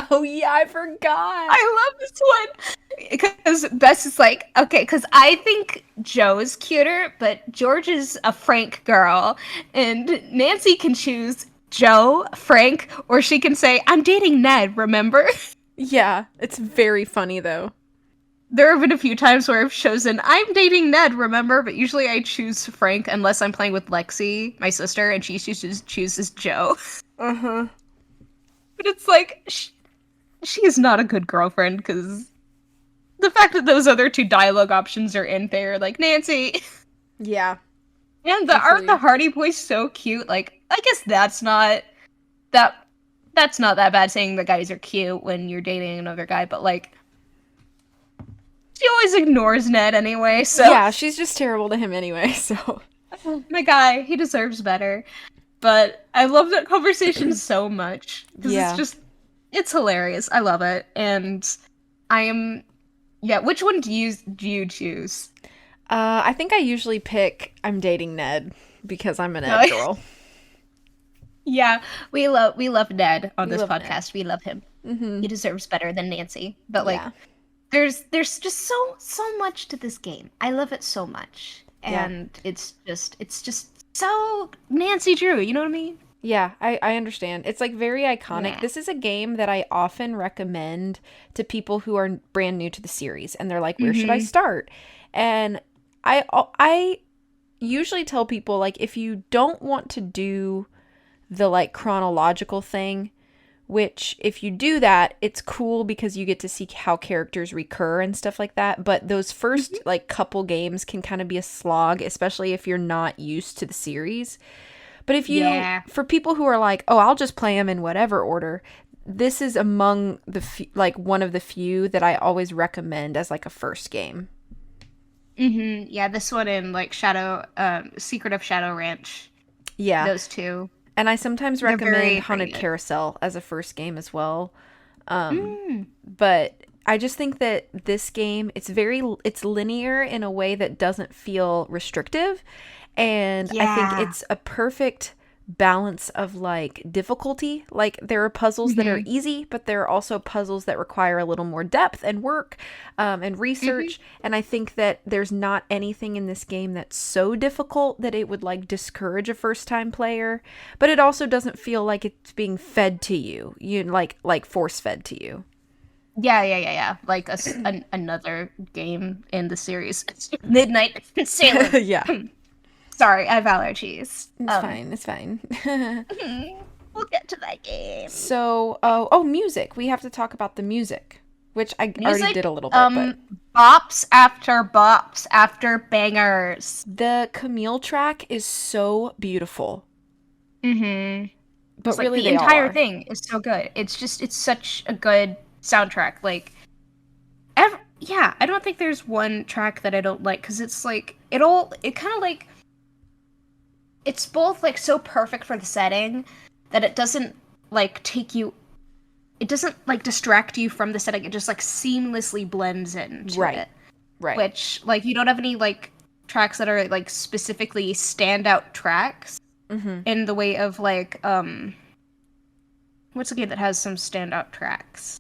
Oh yeah, I forgot. I love this one because Bess is like, okay, because I think Joe is cuter, but George is a Frank girl, and Nancy can choose Joe, Frank, or she can say, I'm dating Ned, remember? Yeah, it's very funny though. There have been a few times where I've chosen, I'm dating Ned, remember? But usually I choose Frank unless I'm playing with Lexi, my sister, and she chooses Joe. Uh-huh. But it's like, she is not a good girlfriend, because the fact that those other two dialogue options are in there, like, Nancy. Yeah. And aren't the Hardy Boys so cute? Like, I guess that's not that bad saying the guys are cute when you're dating another guy, but like she always ignores Ned anyway, so Yeah, she's just terrible to him anyway, so my guy, he deserves better. But I love that conversation so much. Because yeah. it's hilarious. I love it. And I am yeah, which one do you choose? I think I usually pick I'm dating Ned because I'm an Ned girl. Yeah, we love Ned on We this love podcast. Ned. We love him. Mm-hmm. He deserves better than Nancy. But like Yeah. there's just so much to this game. I love it so much. And it's just so Nancy Drew, you know what I mean? Yeah, I understand. It's like very iconic. Yeah. This is a game that I often recommend to people who are brand new to the series and they're like, where should I start? And I usually tell people, like, if you don't want to do the like chronological thing, which if you do that, it's cool because you get to see how characters recur and stuff like that. But those first like couple games can kind of be a slog, especially if you're not used to the series. But if you, for people who are like, oh, I'll just play them in whatever order, this is among the like one of the few that I always recommend as like a first game. Yeah, this one in like Secret of Shadow Ranch. Yeah. Those two. And I sometimes They're recommend very Haunted creative. Carousel as a first game as well. But I just think that this game, it's linear in a way that doesn't feel restrictive. And I think it's a perfect balance of like difficulty. Like there are puzzles that are easy, but there are also puzzles that require a little more depth and work and research. And I think that there's not anything in this game that's so difficult that it would like discourage a first time player, but it also doesn't feel like it's being fed to you, like force fed to you. Yeah. Like another game in the series. Midnight Salem. Yeah. Sorry, I have allergies. It's fine. It's fine. We'll get to that game. So, music. We have to talk about the music, which I already did Music, a little bit, but bops after bangers. the Camille track is so beautiful. Mm-hmm. But It's like really, the they all entire are. thing is so good. It's such a good soundtrack. Like, yeah, I don't think there's one track that I don't like because it's like it kind of like it's both like so perfect for the setting that it doesn't like it doesn't like distract you from the setting. It just like seamlessly blends into Right. it. Right. Which like you don't have any like tracks that are like specifically standout tracks Mm-hmm. in the way of like what's a game that has some standout tracks?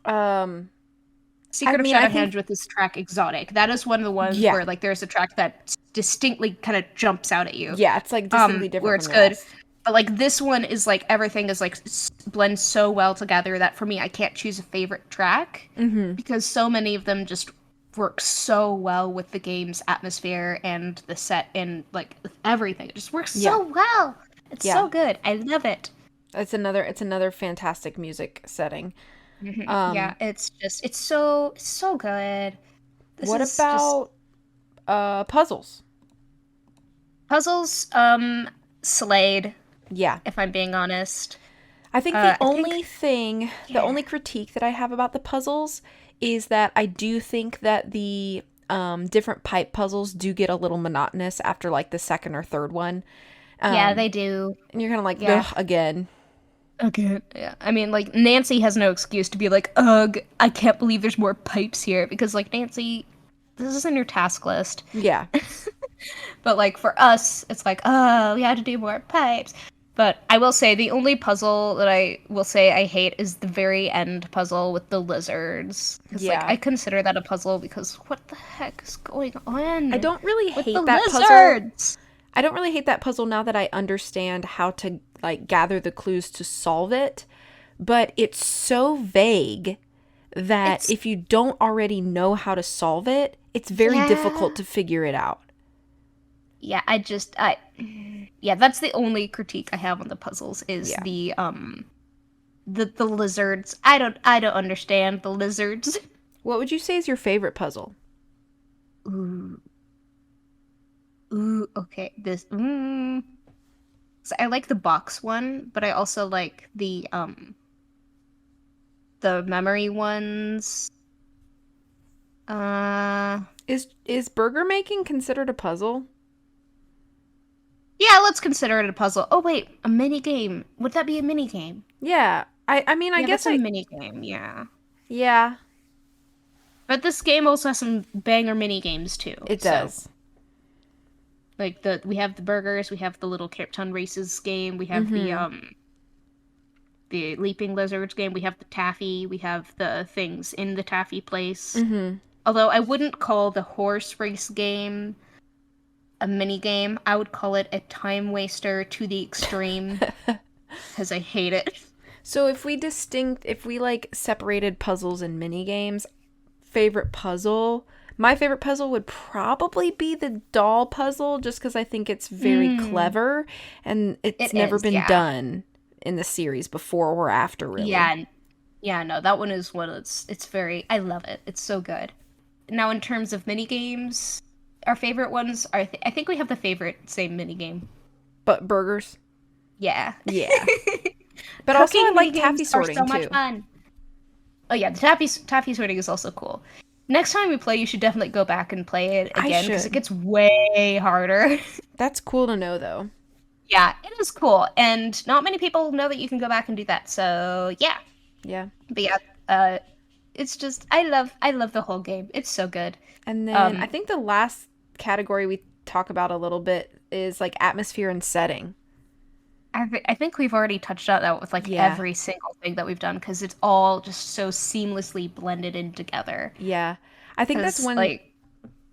Um, I Secret of mean, I Shadowhand think, with this track Exotic. That is one of the ones yeah. where like there's a track that distinctly kind of jumps out at you. Yeah, it's like distinctly Where different from it's the good. rest. But like this one is like everything is like blends so well together that for me I can't choose a favorite track Mm-hmm. because so many of them just work so well with the game's atmosphere and the set and like with everything. It just works Yeah. so well. It's Yeah. so good. I love it. It's another fantastic music setting. Yeah, it's so good. This What is just about puzzles? puzzles. Slade. Yeah. If I'm being honest, I think the I think the yeah, only critique that I have about the puzzles is that I do think that the different pipe puzzles do get a little monotonous after like the second or third one. yeah, Um, they do. and you're kind of like, Yeah. ugh, again. Okay. Yeah. I mean, like Nancy has no excuse to be like, ugh, I can't believe there's more pipes here because like Nancy, this is in your task list. Yeah. But like for us, it's like, oh, we had to do more pipes. But I will say the only puzzle that I will say I hate is the very end puzzle with the lizards. Because like Yeah. I consider that a puzzle because what the heck is going I on don't really with the hate that puzzle. lizards? I don't really hate that puzzle now that I understand how to like gather the clues to solve it, but it's so vague that It's if you don't already know how to solve it, it's very yeah. difficult to figure it out. Yeah, I yeah, that's the only critique I have on the puzzles is Yeah. the lizards. I don't understand the lizards. What would you say is your favorite puzzle? Ooh, ooh, okay. So I like the box one, but I also like the memory ones. Uh Is burger making considered a puzzle? yeah, let's consider it a puzzle. Oh wait, a mini game. Would that be a mini game? Yeah. I mean, I Yeah, guess that's a I mini game, yeah. yeah, But this game also has some banger mini games too. it So does. like we have the burgers, we have the little Krypton races game, we have Mhm. the leaping lizards game, we have the taffy, we have the things in the taffy place. Mhm. Although I wouldn't call the horse race game a mini game, I would call it a time waster to the extreme because I hate it. So if we like separated puzzles and mini games, my favorite puzzle would probably be the doll puzzle just cuz I think it's very Mm, clever and it's it never is, been yeah. done in the series before or after really. Yeah, yeah, no, that one is one it's very I love it. It's so good. Now in terms of mini games, our favorite ones are I think we have the favorite same mini game. But burgers? Yeah. Yeah. But also I Cooking mini like games taffy are sorting so much too. fun. Oh yeah, the taffy sorting is also cool. Next time we play, you should definitely go back and play it I again because it should. gets way harder. That's cool to know though. Yeah, it is cool, and not many people know that you can go back and do that. So yeah, Yeah. but yeah, it's just I love the whole game. It's so good. And then I Um, think the last category we talk about a little bit is like atmosphere and setting. I think we've already touched on that with like Yeah. every single thing that we've done because it's all just so seamlessly blended in together. Yeah. I think that's Because one like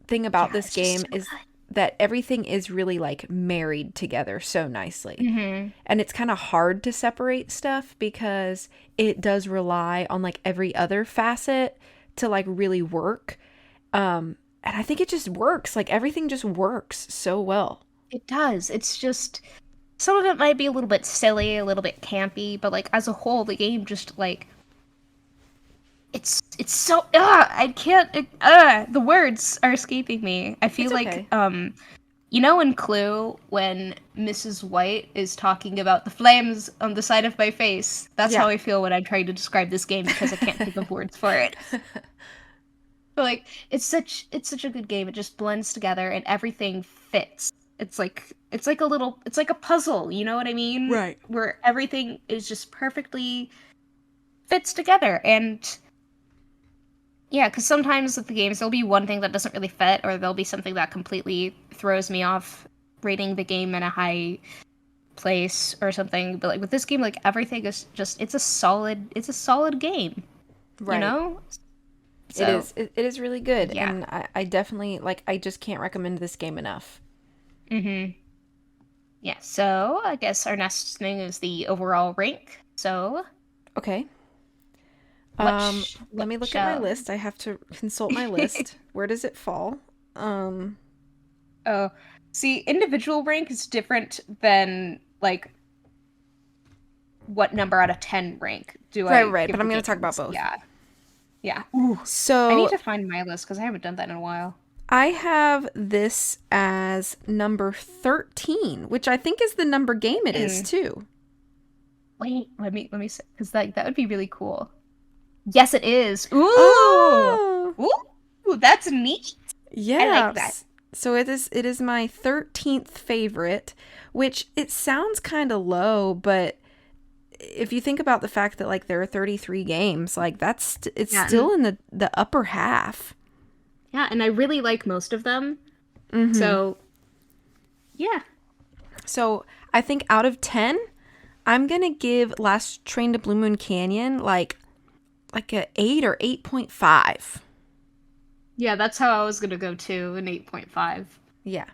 thing about yeah, this it's just game so is good. that everything is really like married together so nicely. Mm-hmm. And it's kind of hard to separate stuff because it does rely on like every other facet to like really work. And I think it just works. Like everything just works so well. It does. It's just some of it might be a little bit silly, a little bit campy, but like as a whole, the game just like it's so I can't the words are escaping me. I feel It's like okay. you know in Clue when Mrs. White is talking about the flames on the side of my face. That's how Yeah. I feel when I'm trying to describe this game because I can't think of words for it. But like it's such a good game. It just blends together and everything fits. It's like a puzzle, you know what I mean? Right. Where everything is just perfectly fits together. And yeah, because sometimes with the games there'll be one thing that doesn't really fit, or there'll be something that completely throws me off rating the game in a high place or something. But like with this game, like everything is just it's a solid game, you Right. know? It So is. It is really good. yeah. And I definitely, like, I just can't recommend this game enough. Mm-hmm. Yeah, so I guess our next thing is the overall rank. So Okay. what Let me look at my shall list. I have to consult my list. Where does it fall? oh, see, individual rank is different than like what number out of 10 rank do Right, I right. But give I'm the going to talk about games. both. Yeah. Yeah. Ooh. I need So to find my list because I haven't done that in a while. I have this as number 13, which I think is the number game it is Hmm. too. Wait, let me say because that would be really cool. Yes, it is. Ooh. Oh, Ooh, that's neat. I like that. yes. So it is my 13th favorite, which it sounds kind of low, but if you think about the fact that like there are 33 games, like it's Yeah, still in the upper half. yeah, and I really like most of them. Mhm. So, yeah. So, I think out of 10, I'm going to give Last Train to Blue Moon Canyon like a 8 or 8.5. Yeah, that's how I was gonna go too, an 8.5. Yeah.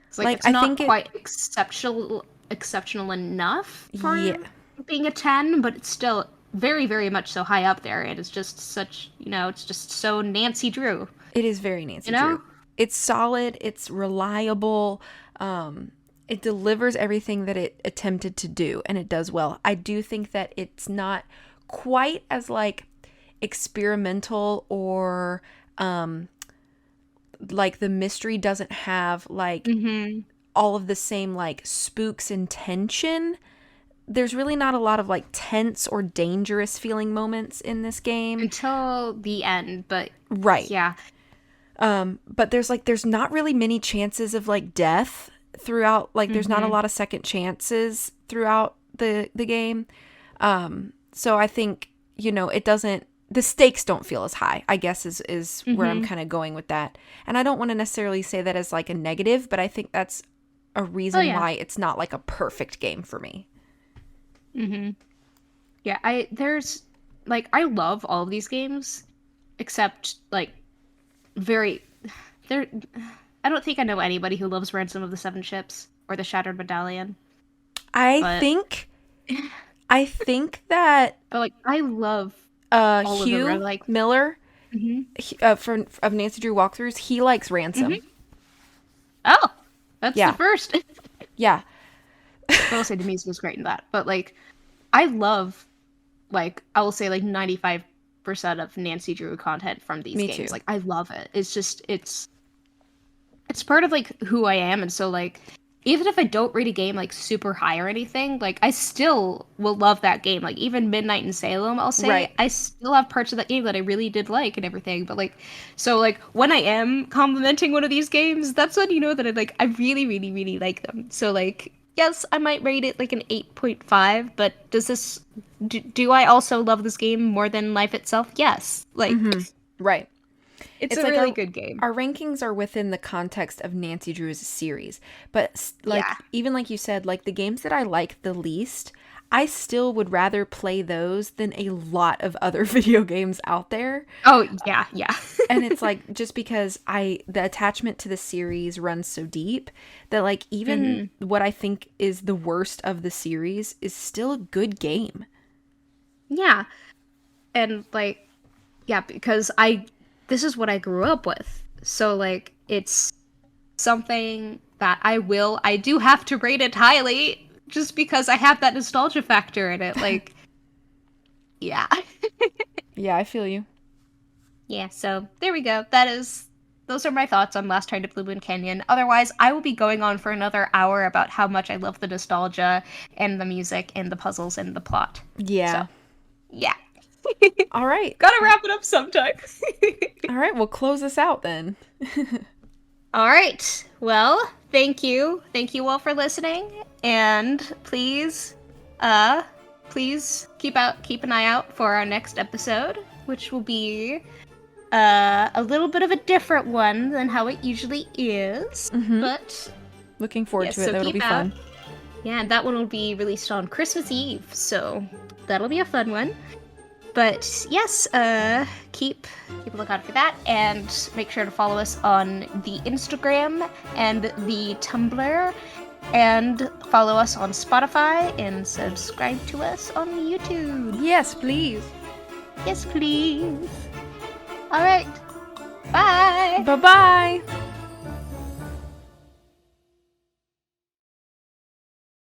It's like Like it's I not think it quite exceptional enough yeah, for being a 10, but it's still very, very much so high up there, and it's just such, it's just so Nancy Drew, it is very you Nancy Drew. know? It's solid, it's reliable. It delivers everything that it attempted to do and it does well. I do think that it's not quite as like experimental or like the mystery doesn't have like Mm-hmm. all of the same like spooks and tension. There's really not a lot of like tense or dangerous feeling moments in this game. Until the end, but Right. yeah. But there's not really many chances of like death throughout, like there's not a Mm-hmm. lot of second chances throughout the game. So I think, it doesn't, the stakes don't feel as high, I guess is where I'm Mm-hmm. kind of going with that. And I don't want to necessarily say that as like a negative, but I think that's a Oh reason yeah. why it's not like a perfect game for me. Mm-hmm. Yeah, there's like I love all of these games except like very there I don't think I know anybody who loves Ransom of the Seven Ships or the Shattered Medallion, I but think I think that like I love all of them. I Hugh like Miller hmm of Nancy Drew walkthroughs, he likes Ransom. hmm Oh, that's the Yeah. first. Yeah. I will say the music is great in that, but like I love like I will say like 95% of Nancy Drew content from these Me games. too. Like I love it. It's just it's part of like who I am, and so like even if I don't rate a game like super high or anything, like I still will love that game. Like even Midnight in Salem, I'll say Right. I still have parts of that game that I really did like and everything. But like so like when I am complimenting one of these games, that's when you know that I really really really like them. So like yes, I might rate it like an 8.5, but do I also love this game more than life itself? Yes. Like Right. it's It's a like really good game. our rankings are within the context of Nancy Drew's series. But like Yeah. even like you said, like the games that I like the least, I still would rather play those than a lot of other video games out there. Oh, yeah, yeah. And it's like, just because the attachment to the series runs so deep that like even what I think is the worst of the series is still a good game. Yeah. And like, yeah, because this is what I grew up with. So like, it's something that I do have to rate it highly just because I have that nostalgia factor in it. Like, yeah. Yeah, I feel you. Yeah, so there we go. Those are my thoughts on Last Ride to Blue Moon Canyon. Otherwise, I will be going on for another hour about how much I love the nostalgia and the music and the puzzles and the plot. Yeah. So, yeah. All right. Gotta wrap it up sometime. All right, we'll close this out then. All right. Well, thank you. Thank you all for listening. And please keep an eye out for our next episode, which will be a little bit of a different one than how it usually is. But Looking forward to it. so That'll be keep fun. out. Yeah, and that one will be released on Christmas Eve, so that'll be a fun one. But yes, keep a lookout for that, and make sure to follow us on the Instagram and the Tumblr, and follow us on Spotify, and subscribe to us on YouTube. Yes, please. Yes, please. All right. Bye. Bye-bye.